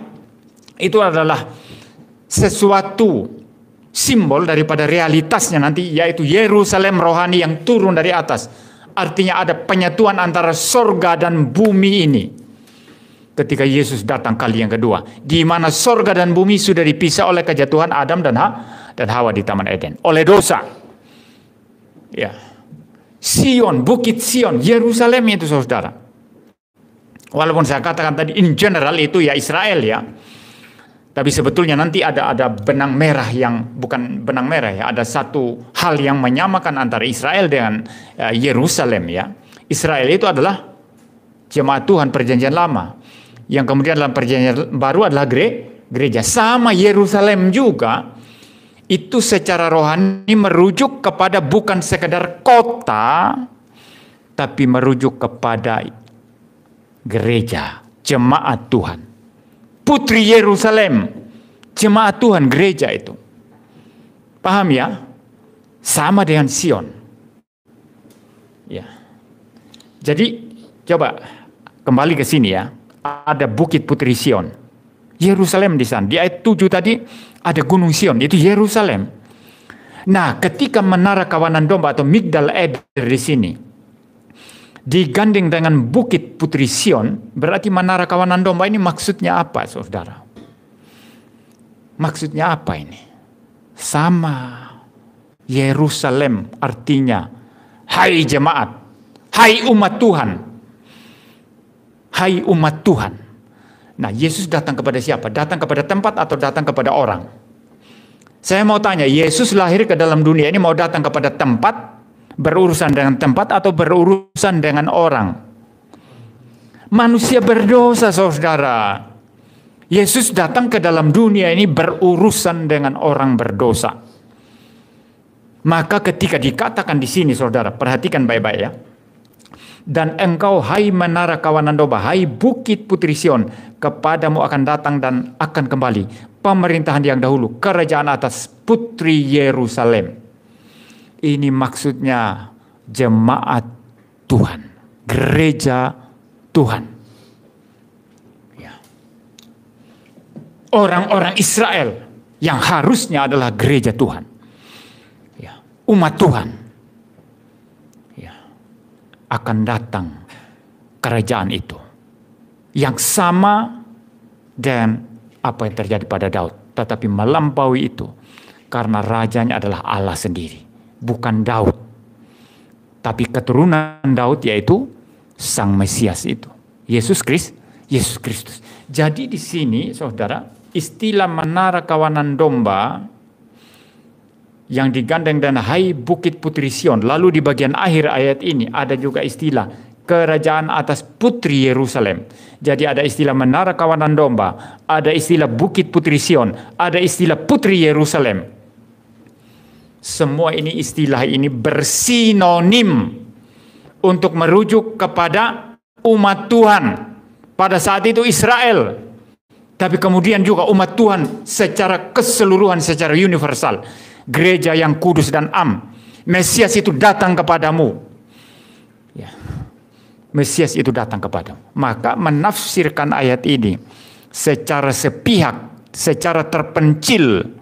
itu adalah sesuatu simbol daripada realitasnya nanti, yaitu Yerusalem rohani yang turun dari atas. Artinya ada penyatuan antara sorga dan bumi ini. Ketika Yesus datang kali yang kedua, di mana sorga dan bumi sudah dipisah oleh kejatuhan Adam dan Hawa di Taman Eden oleh dosa. Ya, Sion, bukit Sion, Yerusalem itu saudara. Walaupun saya katakan tadi in general itu ya Israel ya. Tapi sebetulnya nanti ada benang merah yang bukan benang merah ya. Ada satu hal yang menyamakan antara Israel dengan Yerusalem ya. Israel itu adalah jemaat Tuhan perjanjian lama. Yang kemudian dalam perjanjian baru adalah gereja. Sama Yerusalem juga. Itu secara rohani merujuk kepada bukan sekedar kota. Tapi merujuk kepada gereja, jemaat Tuhan. Putri Yerusalem, jemaat Tuhan, gereja itu. Paham ya? Sama dengan Sion. Ya. Jadi coba kembali ke sini ya. Ada bukit putri Sion. Yerusalem di sana. Di ayat 7 tadi ada gunung Sion, itu Yerusalem. Nah, ketika menara kawanan domba atau Migdal Eder di sini digandeng dengan bukit putri Sion, berarti menara kawanan domba ini maksudnya apa, saudara? Maksudnya apa ini? Sama. Yerusalem artinya, hai jemaat, hai umat Tuhan. Hai umat Tuhan. Nah, Yesus datang kepada siapa? Datang kepada tempat atau datang kepada orang? Saya mau tanya, Yesus lahir ke dalam dunia ini mau datang kepada tempat, berurusan dengan tempat atau berurusan dengan orang? Manusia berdosa, saudara. Yesus datang ke dalam dunia ini berurusan dengan orang berdosa. Maka ketika dikatakan di sini, saudara, perhatikan baik-baik ya. Dan engkau hai menara kawanan domba, hai bukit putri Sion, kepadamu akan datang dan akan kembali pemerintahan yang dahulu, kerajaan atas putri Yerusalem. Ini maksudnya jemaat Tuhan, gereja Tuhan. Ya. Orang-orang Israel yang harusnya adalah gereja Tuhan. Ya. Umat Tuhan. Ya. Akan datang kerajaan itu. Yang sama dengan apa yang terjadi pada Daud. Tetapi melampaui itu. Karena rajanya adalah Allah sendiri, bukan Daud. Tapi keturunan Daud yaitu Sang Mesias itu, Yesus Kristus. Jadi di sini saudara, istilah menara kawanan domba yang digandeng dan hai bukit putri Sion. Lalu di bagian akhir ayat ini ada juga istilah kerajaan atas putri Yerusalem. Jadi ada istilah menara kawanan domba, ada istilah bukit putri Sion, ada istilah putri Yerusalem. Semua ini istilah ini bersinonim untuk merujuk kepada umat Tuhan. Pada saat itu Israel, tapi kemudian juga umat Tuhan secara keseluruhan, secara universal. Gereja yang kudus dan am. Mesias itu datang kepadamu. Ya. Mesias itu datang kepadamu. Maka menafsirkan ayat ini secara sepihak, secara terpencil.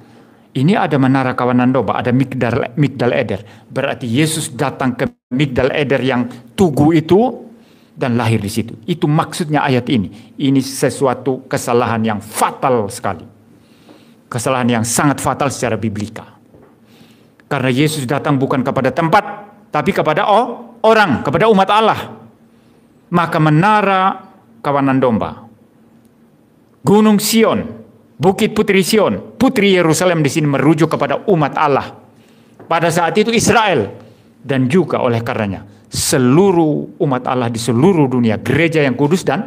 Ini ada menara kawanan domba, ada Migdal Eder. Berarti Yesus datang ke Migdal Eder yang tugu itu dan lahir di situ. Itu maksudnya ayat ini. Ini sesuatu kesalahan yang fatal sekali. Kesalahan yang sangat fatal secara biblika. Karena Yesus datang bukan kepada tempat, tapi kepada orang, kepada umat Allah. Maka menara kawanan domba, Gunung Sion, Bukit Putri Sion, Putri Yerusalem di sini merujuk kepada umat Allah. Pada saat itu Israel dan juga oleh karenanya seluruh umat Allah di seluruh dunia, gereja yang kudus dan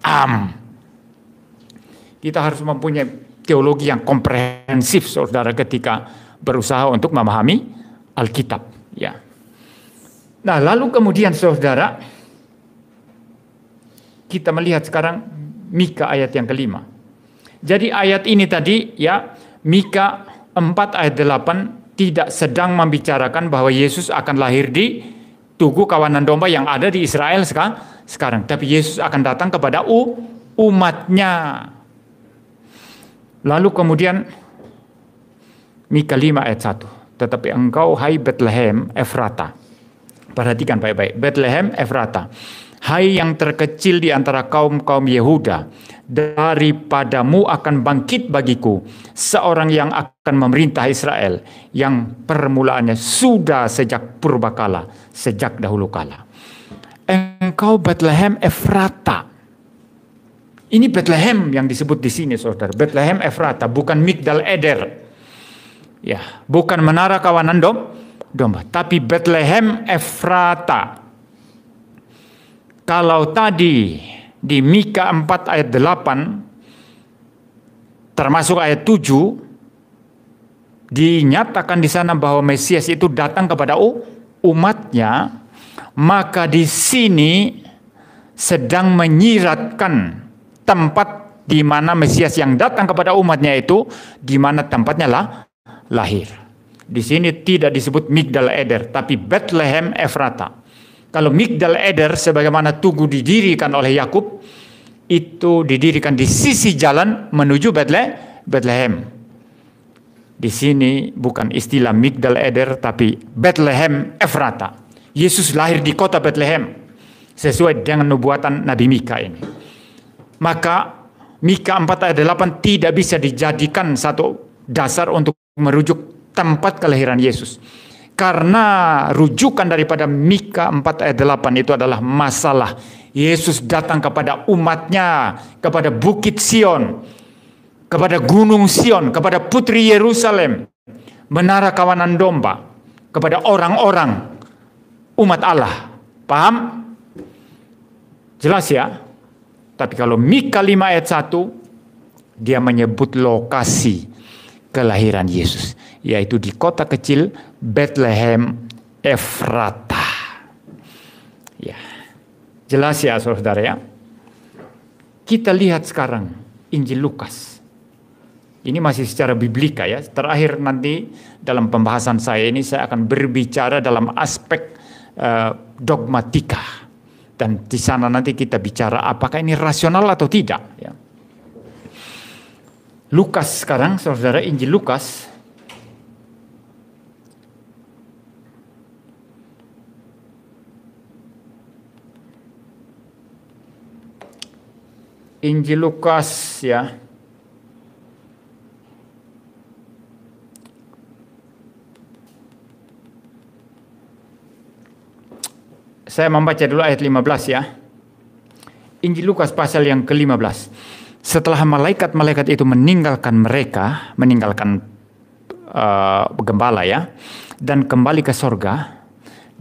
am. Kita harus mempunyai teologi yang komprehensif, saudara, ketika berusaha untuk memahami Alkitab. Ya. Nah, lalu kemudian saudara, kita melihat sekarang Mika ayat yang kelima. Jadi ayat ini tadi ya, Mika 4 ayat 8 tidak sedang membicarakan bahwa Yesus akan lahir di tugu kawanan domba yang ada di Israel sekarang. Tapi Yesus akan datang kepada umatnya. Lalu kemudian Mika 5 ayat 1. Tetapi engkau hai Bethlehem Efrata. Perhatikan baik-baik. Bethlehem Efrata. Hai yang terkecil di antara kaum-kaum Yehuda, daripadamu akan bangkit bagiku seorang yang akan memerintah Israel, yang permulaannya sudah sejak purbakala, sejak dahulu kala. Engkau Bethlehem Efrata. Ini Bethlehem yang disebut di sini, saudara. Bethlehem Efrata, bukan Migdal Eder. Ya, bukan menara kawanan domba, tapi Bethlehem Efrata. Kalau tadi di Mika 4 ayat 8 termasuk ayat 7 dinyatakan di sana bahwa Mesias itu datang kepada umatnya, maka di sini sedang menyiratkan tempat di mana Mesias yang datang kepada umatnya itu, di mana tempatnya lahir. Di sini tidak disebut Migdal Eder, tapi Bethlehem Efrata. Kalau Migdal Eder sebagaimana tugu didirikan oleh Yakub, itu didirikan di sisi jalan menuju Bethlehem. Di sini bukan istilah Migdal Eder, tapi Bethlehem Efrata. Yesus lahir di kota Bethlehem sesuai dengan nubuatan Nabi Mika ini. Maka Mika 4 ayat 8 tidak bisa dijadikan satu dasar untuk merujuk tempat kelahiran Yesus. Karena rujukan daripada Mika 4 ayat 8 itu adalah masalah Yesus datang kepada umatnya, kepada Bukit Sion, kepada Gunung Sion, kepada Putri Yerusalem, menara kawanan domba, kepada orang-orang umat Allah. Paham? Jelas ya? Tapi kalau Mika 5 ayat 1, dia menyebut lokasi kelahiran Yesus, yaitu di kota kecil Bethlehem Efrata. Ya, jelas ya saudara ya. Kita lihat sekarang Injil Lukas. Ini masih secara biblika ya. Terakhir nanti dalam pembahasan saya ini saya akan berbicara dalam aspek dogmatika, dan di sana nanti kita bicara apakah ini rasional atau tidak. Ya. Lukas sekarang, saudara, Injil Lukas. Injil Lukas ya. Saya membaca dulu ayat 15 ya. Injil Lukas pasal yang ke-15. Setelah malaikat-malaikat itu meninggalkan gembala ya, dan kembali ke sorga,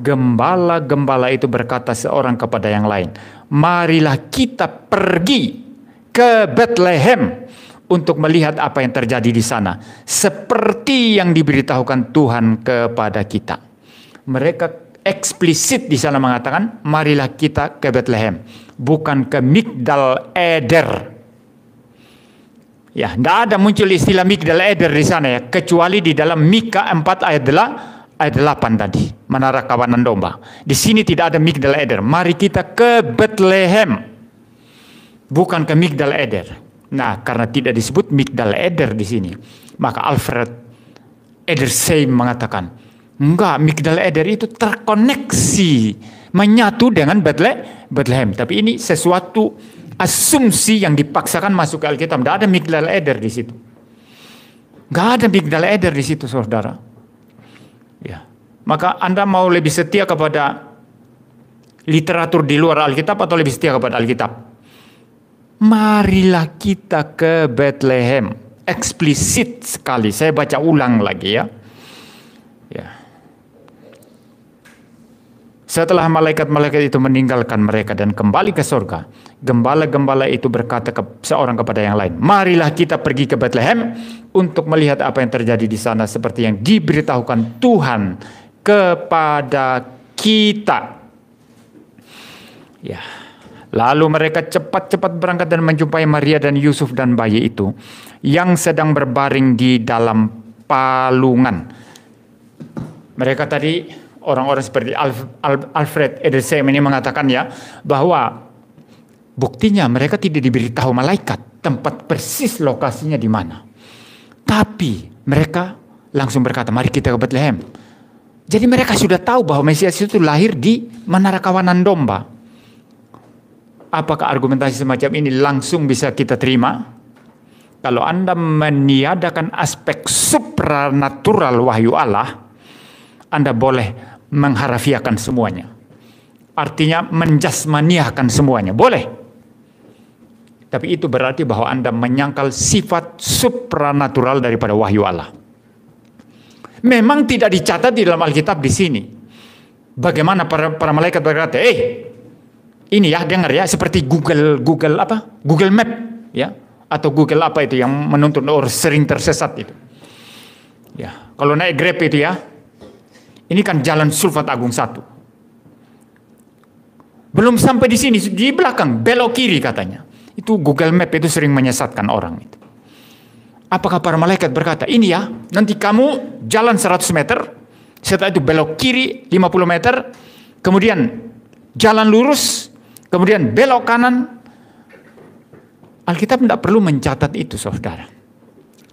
gembala-gembala itu berkata seorang kepada yang lain, marilah kita pergi ke Bethlehem untuk melihat apa yang terjadi di sana, seperti yang diberitahukan Tuhan kepada kita. Mereka eksplisit di sana mengatakan, marilah kita ke Bethlehem, bukan ke Migdal Eder. Ya, tidak ada muncul istilah Migdal Eder di sana ya, kecuali di dalam Mika 4 ayat 8 tadi, menara kawanan domba. Di sini tidak ada Migdal Eder. Mari kita ke Bethlehem, bukan ke Migdal Eder. Nah, karena tidak disebut Migdal Eder di sini, maka Alfred Edersheim mengatakan, enggak, Migdal Eder itu terkoneksi, menyatu dengan Bethlehem. Tapi ini sesuatu asumsi yang dipaksakan masuk ke Alkitab. Tidak ada Migdal Eder di situ. Tidak ada Migdal Eder di situ, saudara. Ya, maka Anda mau lebih setia kepada literatur di luar Alkitab atau lebih setia kepada Alkitab? Marilah kita ke Bethlehem. Eksplisit sekali. Saya baca ulang lagi ya. Ya. Setelah malaikat-malaikat itu meninggalkan mereka dan kembali ke surga, gembala-gembala itu berkata seorang kepada yang lain, marilah kita pergi ke Bethlehem untuk melihat apa yang terjadi di sana seperti yang diberitahukan Tuhan kepada kita. Ya. Lalu mereka cepat-cepat berangkat dan menjumpai Maria dan Yusuf dan bayi itu yang sedang berbaring di dalam palungan. Mereka tadi, orang-orang seperti Alfred Edersheim ini mengatakan ya, bahwa buktinya mereka tidak diberitahu malaikat tempat persis lokasinya di mana. Tapi mereka langsung berkata, mari kita ke Bethlehem. Jadi mereka sudah tahu bahwa Mesias itu lahir di menara kawanan domba. Apakah argumentasi semacam ini langsung bisa kita terima? Kalau Anda meniadakan aspek supranatural wahyu Allah, Anda boleh mengharafiakan semuanya. Artinya menjasmaniakan semuanya. Boleh. Tapi itu berarti bahwa Anda menyangkal sifat supranatural daripada wahyu Allah. Memang tidak dicatat di dalam Alkitab di sini. Bagaimana para malaikat berkata, ini ya, dengar ya, seperti Google Map ya, atau Google apa itu yang menuntun orang sering tersesat itu. Ya, kalau naik Grab itu ya, ini kan Jalan Sulfat Agung 1. Belum sampai di sini, di belakang belok kiri katanya. Itu Google Map itu sering menyesatkan orang itu. Apakah para malaikat berkata, ini ya, nanti kamu jalan 100 meter, setelah itu belok kiri 50 meter, kemudian jalan lurus, kemudian belok kanan. Alkitab tidak perlu mencatat itu, saudara.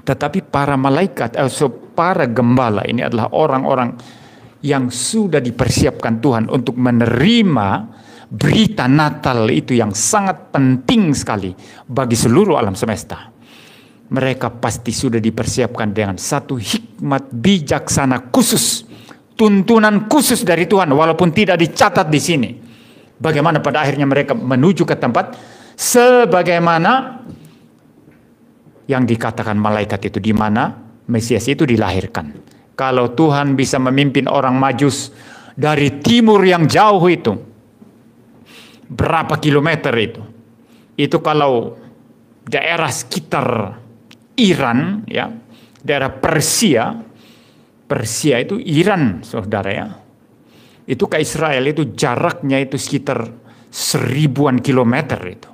Tetapi para malaikat, para gembala ini adalah orang-orang yang sudah dipersiapkan Tuhan untuk menerima berita Natal itu yang sangat penting sekali bagi seluruh alam semesta. Mereka pasti sudah dipersiapkan dengan satu hikmat bijaksana khusus, tuntunan khusus dari Tuhan, walaupun tidak dicatat di sini. Bagaimana pada akhirnya mereka menuju ke tempat sebagaimana yang dikatakan malaikat itu, di mana Mesias itu dilahirkan. Kalau Tuhan bisa memimpin orang Majus dari timur yang jauh itu, berapa kilometer itu kalau daerah sekitar Iran ya, daerah Persia itu Iran, saudara ya. Itu ke Israel itu jaraknya itu sekitar 1000-an kilometer itu.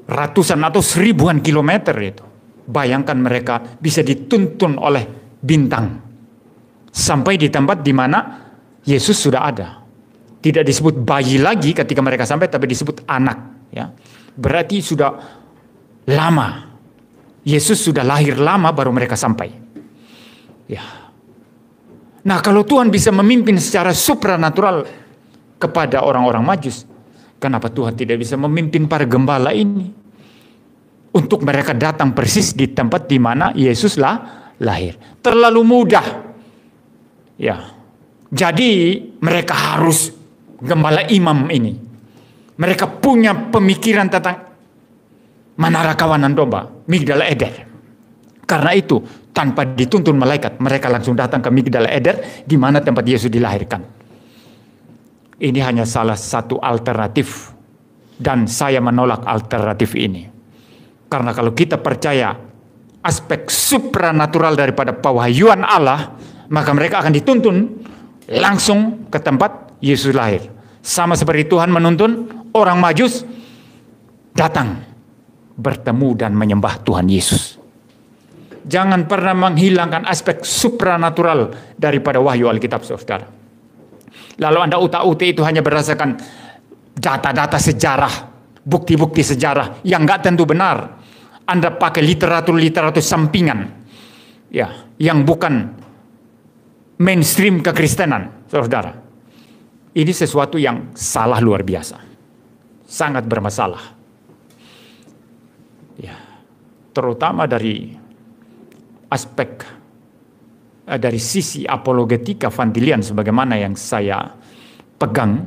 Ratusan atau 1000-an kilometer itu. Bayangkan mereka bisa dituntun oleh bintang. Sampai di tempat di mana Yesus sudah ada. Tidak disebut bayi lagi ketika mereka sampai, tapi disebut anak. Ya. Berarti sudah lama. Yesus sudah lahir lama baru mereka sampai. Ya. Nah, kalau Tuhan bisa memimpin secara supranatural kepada orang-orang Majus, kenapa Tuhan tidak bisa memimpin para gembala ini untuk mereka datang persis di tempat di mana Yesus lahir? Terlalu mudah. Ya. Jadi mereka harus gembala imam ini. Mereka punya pemikiran tentang menara kawanan domba, Migdal Eder. Karena itu, tanpa dituntun malaikat, mereka langsung datang ke Migdal Eder, di mana tempat Yesus dilahirkan. Ini hanya salah satu alternatif, dan saya menolak alternatif ini. Karena kalau kita percaya aspek supranatural daripada pewahyuan Allah, maka mereka akan dituntun langsung ke tempat Yesus lahir. Sama seperti Tuhan menuntun orang Majus datang bertemu dan menyembah Tuhan Yesus. Jangan pernah menghilangkan aspek supranatural daripada wahyu Alkitab, saudara. Lalu Anda utak-utik itu hanya berdasarkan data-data sejarah, bukti-bukti sejarah yang nggak tentu benar. Anda pakai literatur-literatur sampingan, ya, yang bukan mainstream kekristenan, saudara. Ini sesuatu yang salah luar biasa, sangat bermasalah. Ya, terutama dari aspek dari sisi apologetika Van Dilian sebagaimana yang saya pegang,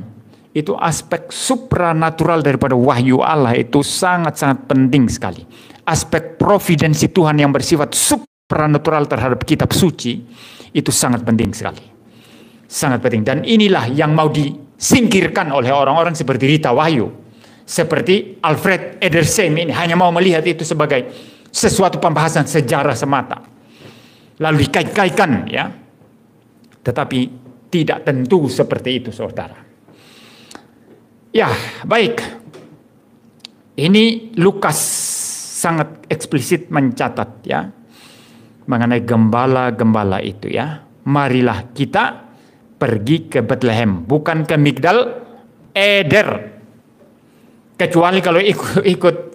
itu aspek supranatural daripada wahyu Allah itu sangat-sangat penting sekali. Aspek providensi Tuhan yang bersifat supranatural terhadap kitab suci itu sangat penting sekali. Sangat penting. Dan inilah yang mau disingkirkan oleh orang-orang seperti Rita Wahyu, seperti Alfred Edersheim ini hanya mau melihat itu sebagai sesuatu pembahasan sejarah semata. Lalu dikait-kaitkan, ya. Tetapi tidak tentu seperti itu, saudara. Ya, baik. Ini Lukas sangat eksplisit mencatat, ya, mengenai gembala-gembala itu, ya. Marilah kita pergi ke Bethlehem, bukan ke Migdal Eder. Kecuali kalau ikut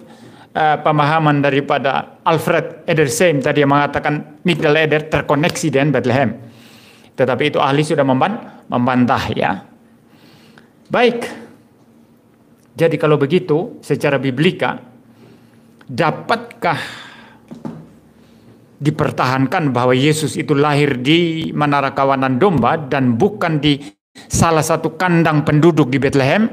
pemahaman daripada Alfred Edersheim tadi yang mengatakan Migdal Eder terkoneksi dengan Bethlehem. Tetapi itu ahli sudah membantah, ya. Baik. Jadi kalau begitu secara biblika, dapatkah dipertahankan bahwa Yesus itu lahir di Menara Kawanan Domba dan bukan di salah satu kandang penduduk di Bethlehem?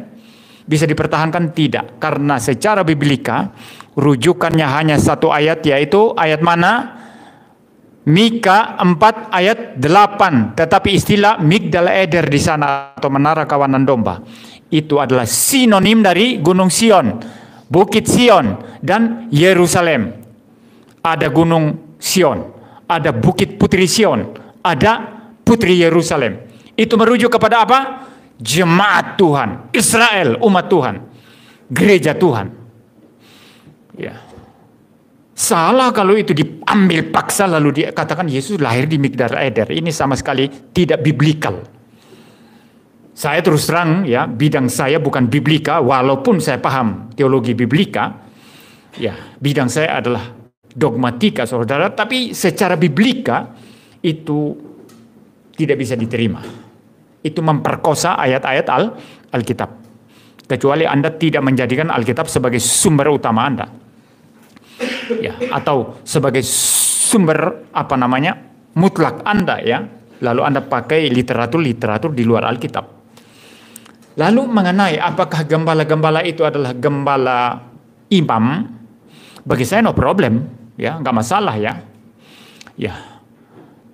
Bisa dipertahankan? Tidak, karena secara biblika rujukannya hanya satu ayat, yaitu ayat mana? Mika 4 ayat 8. Tetapi istilah Migdal Eder di sana atau Menara Kawanan Domba itu adalah sinonim dari Gunung Sion, Bukit Sion, dan Yerusalem. Ada Gunung Sion, ada Bukit Putri Sion, ada Putri Yerusalem. Itu merujuk kepada apa? Jemaat Tuhan, Israel, umat Tuhan, gereja Tuhan. Ya. Salah kalau itu diambil paksa lalu dikatakan Yesus lahir di Migdal Eder. Ini sama sekali tidak biblikal. Saya terus terang, ya, bidang saya bukan biblika, walaupun saya paham teologi biblika. Ya, bidang saya adalah dogmatika, saudara, tapi secara biblika itu tidak bisa diterima. Itu memperkosa ayat-ayat Alkitab. Kecuali Anda tidak menjadikan Alkitab sebagai sumber utama Anda. Ya, atau sebagai sumber mutlak Anda, ya. Lalu Anda pakai literatur-literatur di luar Alkitab. Lalu mengenai apakah gembala-gembala itu adalah gembala imam, bagi saya no problem, ya, nggak masalah, ya. Ya,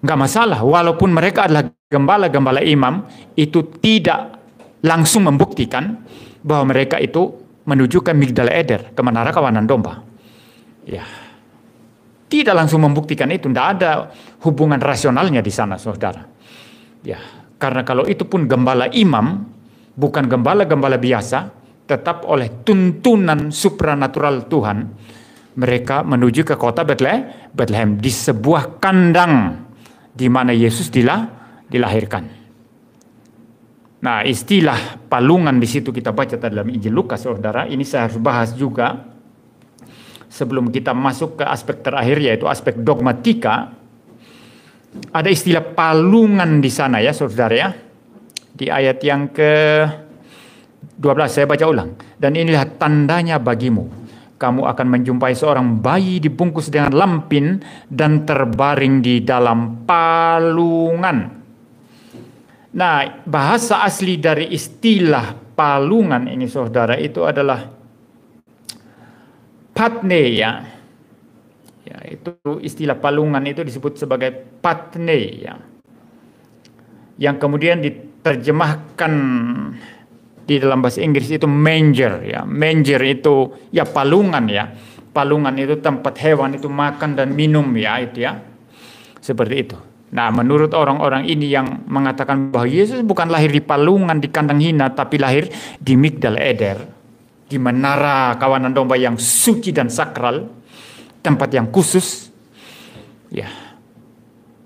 nggak masalah. Walaupun mereka adalah gembala-gembala imam, itu tidak langsung membuktikan bahwa mereka itu menuju ke Migdal Eder, ke Menara Kawanan Domba. Ya, tidak langsung membuktikan itu, tidak ada hubungan rasionalnya di sana, saudara. Ya, karena kalau itu pun gembala imam, bukan gembala-gembala biasa, tetap oleh tuntunan supranatural Tuhan, mereka menuju ke kota Bethlehem di sebuah kandang di mana Yesus dilahirkan. Nah, istilah palungan di situ kita baca dalam Injil Lukas, saudara. Ini saya harus bahas juga sebelum kita masuk ke aspek terakhir, yaitu aspek dogmatika. Ada istilah palungan di sana, ya, saudara, ya. Di ayat yang ke-12 saya baca ulang. Dan inilah tandanya bagimu, kamu akan menjumpai seorang bayi dibungkus dengan lampin dan terbaring di dalam palungan. Nah, bahasa asli dari istilah palungan ini saudara itu adalah patne ya. Ya, itu istilah palungan itu disebut sebagai patne ya. Yang kemudian diterjemahkan di dalam bahasa Inggris itu manger ya. Manger itu ya palungan ya. Palungan itu tempat hewan itu makan dan minum ya itu ya. Seperti itu. Nah, menurut orang-orang ini yang mengatakan bahwa Yesus bukan lahir di palungan di kandang hina tapi lahir di Migdal Eder, di menara kawanan domba yang suci dan sakral, tempat yang khusus. Ya.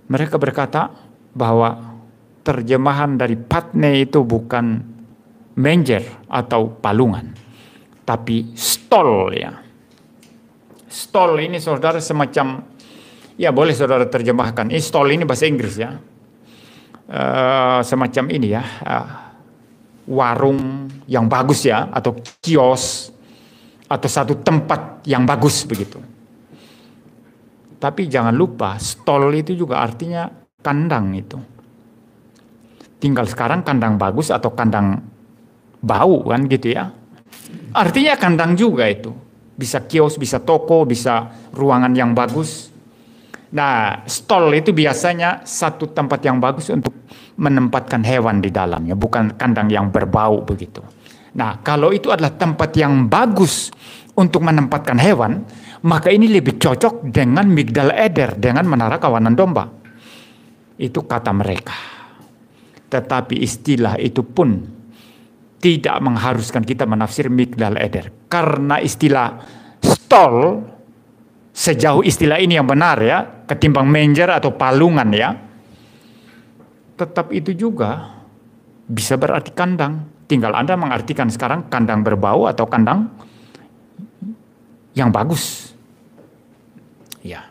Mereka berkata bahwa terjemahan dari patne itu bukan manger atau palungan, tapi stol ya. Stol ini saudara semacam, ya boleh saudara terjemahkan. Stol ini bahasa Inggris ya. Semacam ini ya. Warung yang bagus ya. Atau kios. Atau satu tempat yang bagus begitu. Tapi jangan lupa stol itu juga artinya kandang itu. Tinggal sekarang kandang bagus atau kandang bau kan gitu ya. Artinya kandang juga itu. Bisa kios, bisa toko, bisa ruangan yang bagus. Nah, stall itu biasanya satu tempat yang bagus untuk menempatkan hewan di dalamnya, bukan kandang yang berbau begitu. Nah, kalau itu adalah tempat yang bagus untuk menempatkan hewan, maka ini lebih cocok dengan Migdal Eder, dengan menara kawanan domba. Itu kata mereka. Tetapi istilah itu pun tidak mengharuskan kita menafsir Migdal Eder. Karena istilah stall, sejauh istilah ini yang benar ya, ketimbang manger atau palungan ya, tetap itu juga bisa berarti kandang. Tinggal Anda mengartikan sekarang kandang berbau atau kandang yang bagus. Ya.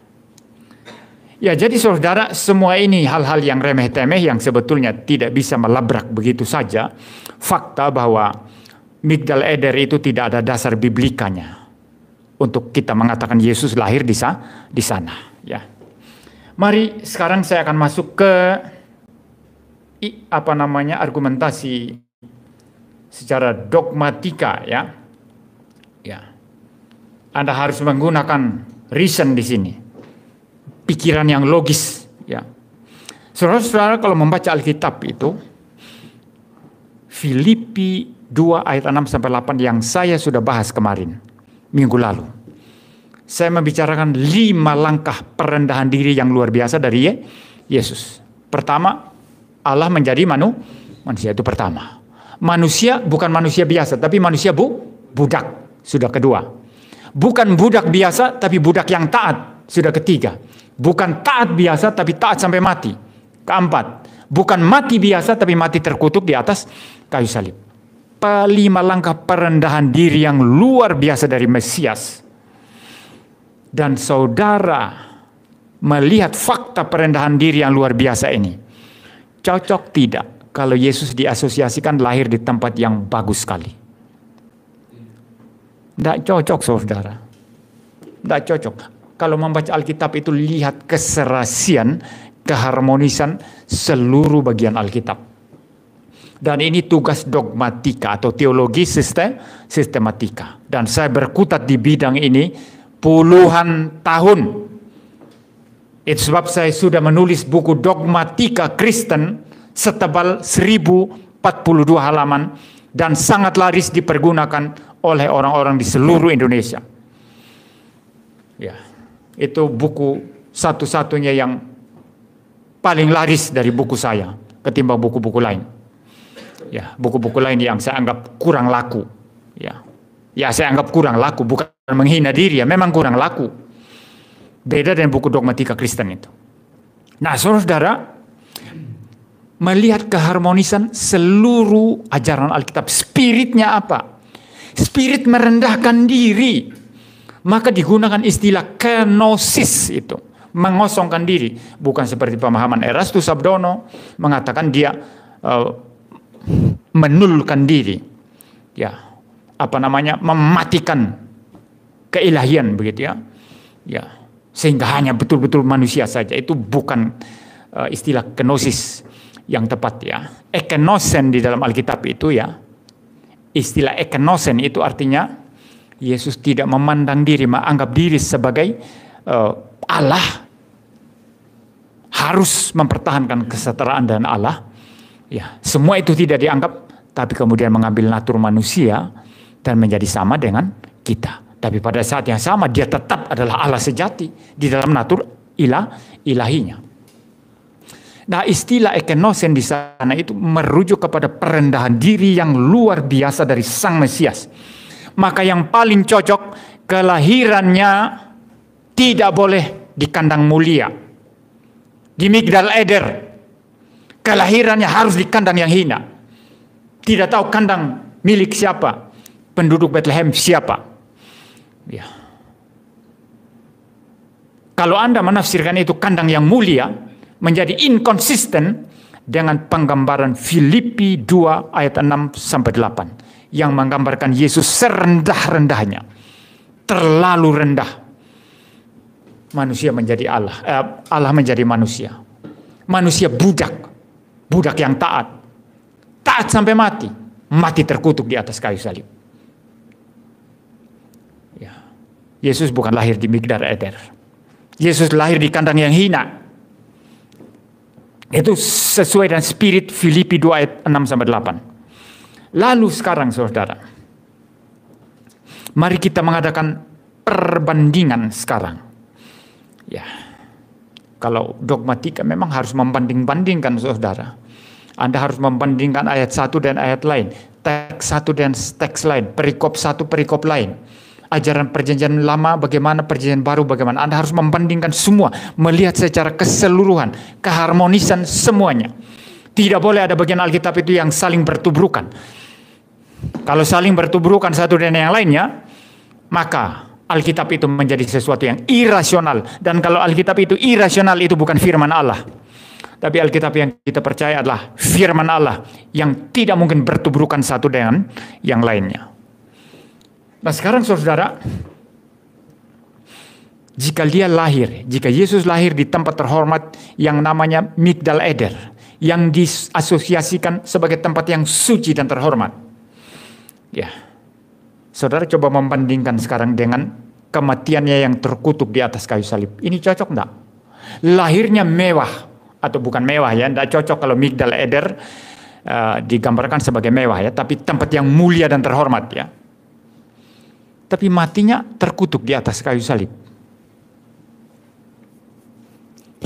Ya, jadi saudara, semua ini hal-hal yang remeh-temeh yang sebetulnya tidak bisa melabrak begitu saja. Fakta bahwa Migdal Eder itu tidak ada dasar biblikanya untuk kita mengatakan Yesus lahir di sana. Ya. Mari sekarang saya akan masuk ke argumentasi secara dogmatika ya. Ya. Anda harus menggunakan reason di sini. Pikiran yang logis ya. Saudara-saudara kalau membaca Alkitab itu Filipi 2 ayat 6 sampai 8 yang saya sudah bahas kemarin minggu lalu. Saya membicarakan 5 langkah perendahan diri yang luar biasa dari Yesus. Pertama, Allah menjadi manusia itu pertama. Manusia bukan manusia biasa tapi manusia budak sudah kedua. Bukan budak biasa tapi budak yang taat sudah ketiga. Bukan taat biasa tapi taat sampai mati. Keempat, bukan mati biasa tapi mati terkutuk di atas kayu salib. 5 langkah perendahan diri yang luar biasa dari Mesias. Dan saudara melihat fakta perendahan diri yang luar biasa ini. Cocok tidak kalau Yesus diasosiasikan lahir di tempat yang bagus sekali? Tidak cocok saudara. Tidak cocok. Kalau membaca Alkitab itu lihat keserasian, keharmonisan seluruh bagian Alkitab. Dan ini tugas dogmatika atau teologi sistematika. Dan saya berkutat di bidang ini puluhan tahun. Itu sebab saya sudah menulis buku dogmatika Kristen setebal 1042 halaman dan sangat laris dipergunakan oleh orang-orang di seluruh Indonesia. Ya, itu buku satu-satunya yang paling laris dari buku saya ketimbang buku-buku lain. Ya, buku-buku lain yang saya anggap kurang laku. Ya, saya anggap kurang laku, bukan menghina diri ya, memang kurang laku. Beda dengan buku dogmatika Kristen itu. Nah, saudara, melihat keharmonisan seluruh ajaran Alkitab, spiritnya apa? Spirit merendahkan diri. Maka digunakan istilah kenosis itu, mengosongkan diri, bukan seperti pemahaman Erastus Sabdono mengatakan dia menulkan diri, ya mematikan keilahian begitu ya, sehingga hanya betul-betul manusia saja. Itu bukan istilah kenosis yang tepat ya. Ekenosen di dalam Alkitab itu ya, istilah ekenosen itu artinya Yesus tidak memandang diri, menganggap diri sebagai Allah, harus mempertahankan kesetaraan dan Allah. Ya, semua itu tidak dianggap, tapi kemudian mengambil natur manusia dan menjadi sama dengan kita. Tapi pada saat yang sama dia tetap adalah Allah sejati di dalam natur ilahinya. Nah, istilah ekenosen di sana itu merujuk kepada perendahan diri yang luar biasa dari Sang Mesias. Maka yang paling cocok, kelahirannya tidak boleh di kandang mulia, di Migdal Eder. Kelahirannya harus di kandang yang hina. Tidak tahu kandang milik siapa, penduduk Bethlehem siapa. Ya. Kalau Anda menafsirkan itu kandang yang mulia, menjadi inkonsisten dengan penggambaran Filipi 2 ayat 6 sampai 8 yang menggambarkan Yesus serendah-rendahnya, terlalu rendah. Manusia menjadi Allah, Allah menjadi manusia. Manusia budak yang taat sampai mati terkutuk di atas kayu salib. Ya. Yesus bukan lahir di Migdal Eder. Yesus lahir di kandang yang hina. Itu sesuai dengan spirit Filipi 2 ayat 6 sampai 8. Lalu sekarang saudara, mari kita mengadakan perbandingan sekarang. Ya. Kalau dogmatika memang harus membanding-bandingkan saudara. Anda harus membandingkan ayat 1 dan ayat lain, teks 1 dan teks lain, perikop 1 perikop lain. Ajaran perjanjian lama bagaimana, perjanjian baru bagaimana. Anda harus membandingkan semua, melihat secara keseluruhan, keharmonisan semuanya. Tidak boleh ada bagian Alkitab itu yang saling bertubrukan. Kalau saling bertubrukan satu dan yang lainnya, maka Alkitab itu menjadi sesuatu yang irasional. Dan kalau Alkitab itu irasional, itu bukan firman Allah. Tapi Alkitab yang kita percaya adalah firman Allah yang tidak mungkin bertubrukan satu dengan yang lainnya. Nah sekarang saudara, jika Yesus lahir di tempat terhormat yang namanya Migdal Eder, yang diasosiasikan sebagai tempat yang suci dan terhormat. Ya, saudara coba membandingkan sekarang dengan kematiannya yang terkutuk di atas kayu salib. Ini cocok enggak? Lahirnya mewah, atau bukan mewah ya, enggak cocok kalau Migdal Eder digambarkan sebagai mewah ya, tapi tempat yang mulia dan terhormat ya. Tapi matinya terkutuk di atas kayu salib.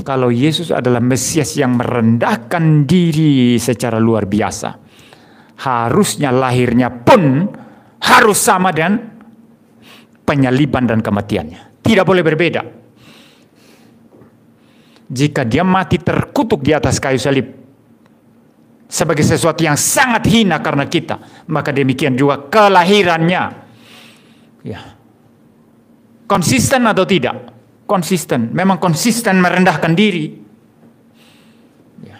Kalau Yesus adalah Mesias yang merendahkan diri secara luar biasa, harusnya lahirnya pun harus sama dengan penyaliban dan kematiannya. Tidak boleh berbeda. Jika dia mati terkutuk di atas kayu salib sebagai sesuatu yang sangat hina karena kita, maka demikian juga kelahirannya. Ya. Konsisten atau tidak? Konsisten. Memang konsisten merendahkan diri. Ya.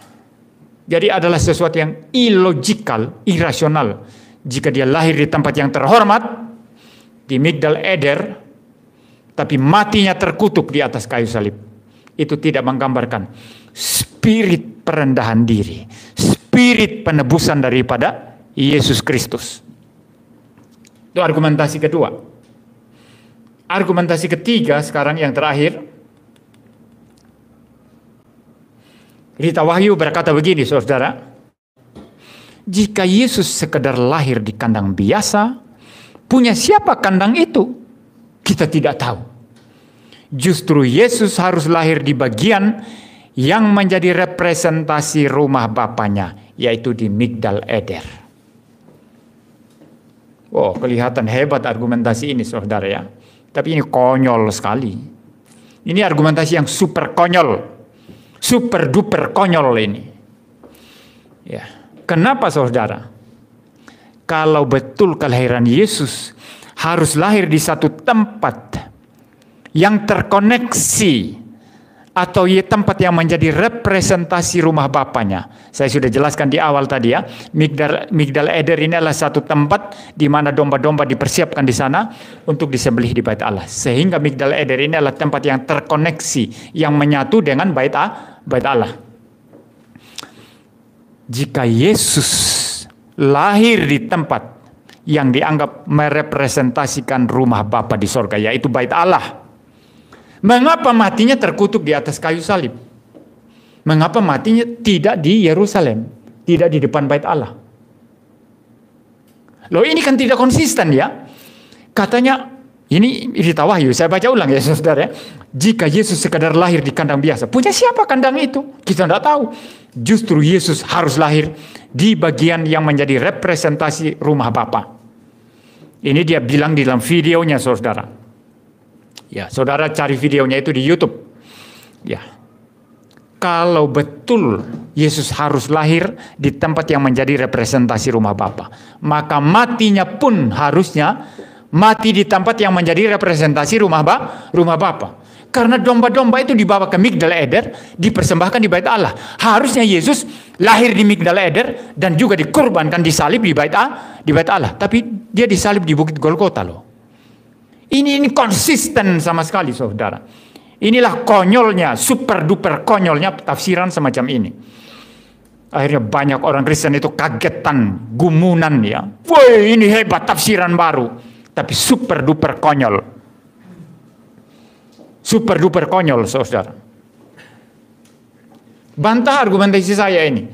Jadi adalah sesuatu yang illogical, irasional. Jika dia lahir di tempat yang terhormat, di Migdal Eder, tapi matinya terkutuk di atas kayu salib. Itu tidak menggambarkan spirit perendahan diri, spirit penebusan daripada Yesus Kristus. Itu argumentasi kedua. Argumentasi ketiga sekarang yang terakhir. Rita Wahyu berkata begini saudara. Jika Yesus sekedar lahir di kandang biasa, punya siapa kandang itu? Kita tidak tahu. Justru Yesus harus lahir di bagian yang menjadi representasi rumah Bapanya, yaitu di Migdal Eder. Oh, kelihatan hebat argumentasi ini saudara ya. Tapi ini konyol sekali. Ini argumentasi yang super konyol. Super duper konyol ini. Ya. Kenapa saudara? Kalau betul kelahiran Yesus harus lahir di satu tempat yang terkoneksi, atau tempat yang menjadi representasi rumah Bapanya. Saya sudah jelaskan di awal tadi ya, Migdal Eder ini adalah satu tempat di mana domba-domba dipersiapkan di sana untuk disembelih di bait Allah. Sehingga Migdal Eder ini adalah tempat yang terkoneksi, yang menyatu dengan bait Allah. Jika Yesus lahir di tempat yang dianggap merepresentasikan rumah Bapa di sorga, yaitu bait Allah, mengapa matinya terkutuk di atas kayu salib? Mengapa matinya tidak di Yerusalem, tidak di depan bait Allah? Loh, ini kan tidak konsisten ya. Katanya, ini cerita Wahyu, saya baca ulang ya saudara. Jika Yesus sekadar lahir di kandang biasa, punya siapa kandang itu? Kita tidak tahu. Justru Yesus harus lahir di bagian yang menjadi representasi rumah Bapa. Ini dia bilang di dalam videonya saudara. Ya, saudara cari videonya itu di YouTube. Ya. Kalau betul Yesus harus lahir di tempat yang menjadi representasi rumah Bapa, maka matinya pun harusnya mati di tempat yang menjadi representasi rumah Bapa. Karena domba-domba itu dibawa ke Migdal Eder, dipersembahkan di bait Allah. Harusnya Yesus lahir di Migdal Eder dan juga dikorbankan, disalib di bait Allah. Tapi dia disalib di Bukit Golgota loh. Ini konsisten sama sekali saudara. Inilah konyolnya, super duper konyolnya tafsiran semacam ini. Akhirnya banyak orang Kristen itu kagetan, gumunan ya. Woi, ini hebat tafsiran baru. Tapi super duper konyol. Super duper konyol saudara. Bantah argumentasi saya ini.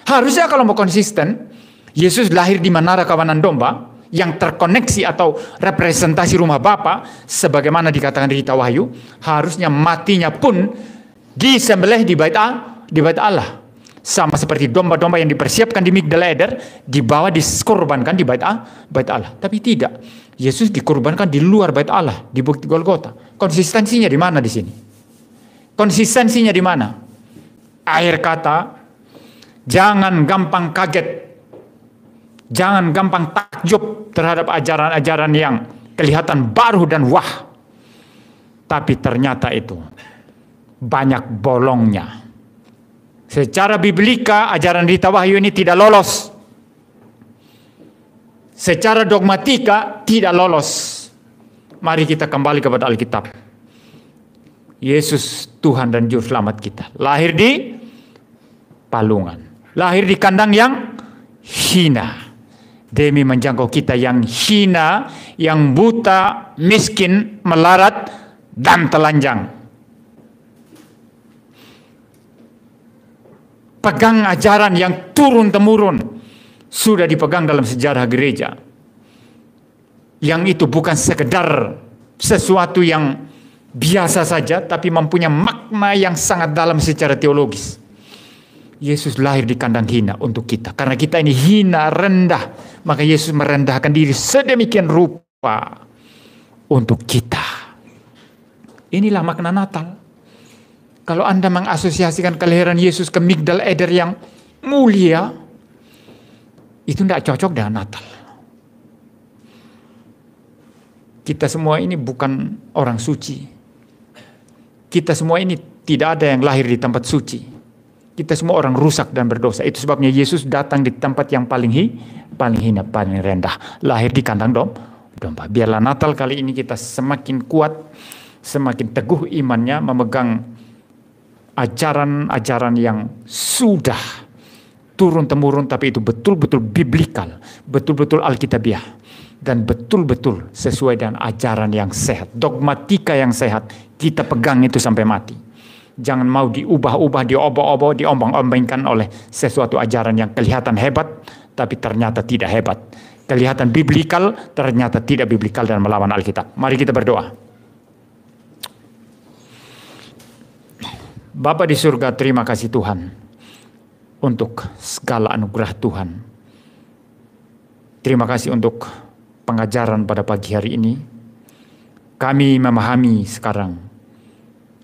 Harusnya kalau mau konsisten, Yesus lahir di Menara Kawanan Domba yang terkoneksi atau representasi rumah Bapa, sebagaimana dikatakan di kitab Wahyu, harusnya matinya pun disembelih di bait Allah. Sama seperti domba-domba yang dipersiapkan di Migdal Eder, dibawa dikorbankan di bait Allah. Tapi tidak. Yesus dikorbankan di luar bait Allah, di Bukit Golgota. Konsistensinya di mana di sini? Konsistensinya di mana? Akhir kata, jangan gampang kaget. Jangan gampang takjub terhadap ajaran-ajaran yang kelihatan baru dan wah. Tapi ternyata itu banyak bolongnya. Secara biblika, ajaran Rita Wahyu ini tidak lolos. Secara dogmatika tidak lolos. Mari kita kembali kepada Alkitab. Yesus Tuhan dan Juru Selamat kita lahir di palungan, lahir di kandang yang hina, demi menjangkau kita yang hina, yang buta, miskin, melarat, dan telanjang. Pegang ajaran yang turun-temurun sudah dipegang dalam sejarah gereja. Yang itu bukan sekedar sesuatu yang biasa saja, tapi mempunyai makna yang sangat dalam secara teologis. Yesus lahir di kandang hina untuk kita. Karena kita ini hina, rendah. Maka Yesus merendahkan diri sedemikian rupa untuk kita. Inilah makna Natal. Kalau Anda mengasosiasikan kelahiran Yesus ke Migdal Eder yang mulia, itu tidak cocok dengan Natal. Kita semua ini bukan orang suci. Kita semua ini tidak ada yang lahir di tempat suci. Kita semua orang rusak dan berdosa. Itu sebabnya Yesus datang di tempat yang paling hina, paling rendah. Lahir di kandang domba. Biarlah Natal kali ini kita semakin kuat, semakin teguh imannya, memegang ajaran-ajaran yang sudah turun-temurun, tapi itu betul-betul biblikal, betul-betul alkitabiah, dan betul-betul sesuai dengan ajaran yang sehat, dogmatika yang sehat. Kita pegang itu sampai mati. Jangan mau diubah-ubah, diobah-obah, diombang-ombangkan oleh sesuatu ajaran yang kelihatan hebat, tapi ternyata tidak hebat. Kelihatan biblikal, ternyata tidak biblikal dan melawan Alkitab. Mari kita berdoa. Bapa di surga, terima kasih Tuhan untuk segala anugerah Tuhan. Terima kasih untuk pengajaran pada pagi hari ini. Kami memahami sekarang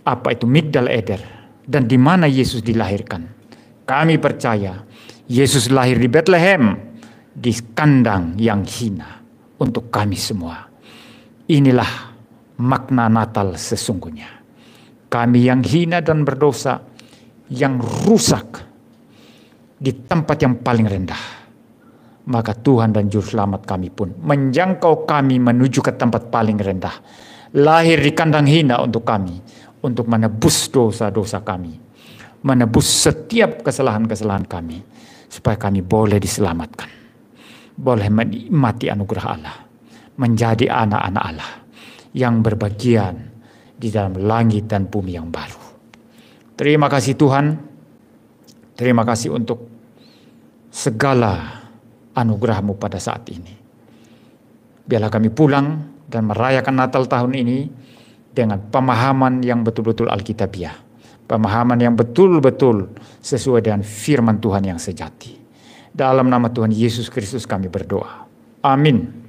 apa itu Migdal Eder dan di mana Yesus dilahirkan. Kami percaya Yesus lahir di Bethlehem, di kandang yang hina untuk kami semua. Inilah makna Natal sesungguhnya. Kami yang hina dan berdosa, yang rusak di tempat yang paling rendah. Maka Tuhan dan Juru Selamat kami pun menjangkau kami menuju ke tempat paling rendah. Lahir di kandang hina untuk kami, untuk menebus dosa-dosa kami. menebus setiap kesalahan-kesalahan kami, supaya kami boleh diselamatkan, boleh menikmati anugerah Allah, menjadi anak-anak Allah yang berbagian di dalam langit dan bumi yang baru. Terima kasih Tuhan, terima kasih untuk segala anugerah-Mu pada saat ini. Biarlah kami pulang dan merayakan Natal tahun ini dengan pemahaman yang betul-betul Alkitabiah, pemahaman yang betul-betul sesuai dengan firman Tuhan yang sejati. Dalam nama Tuhan Yesus Kristus kami berdoa. Amin.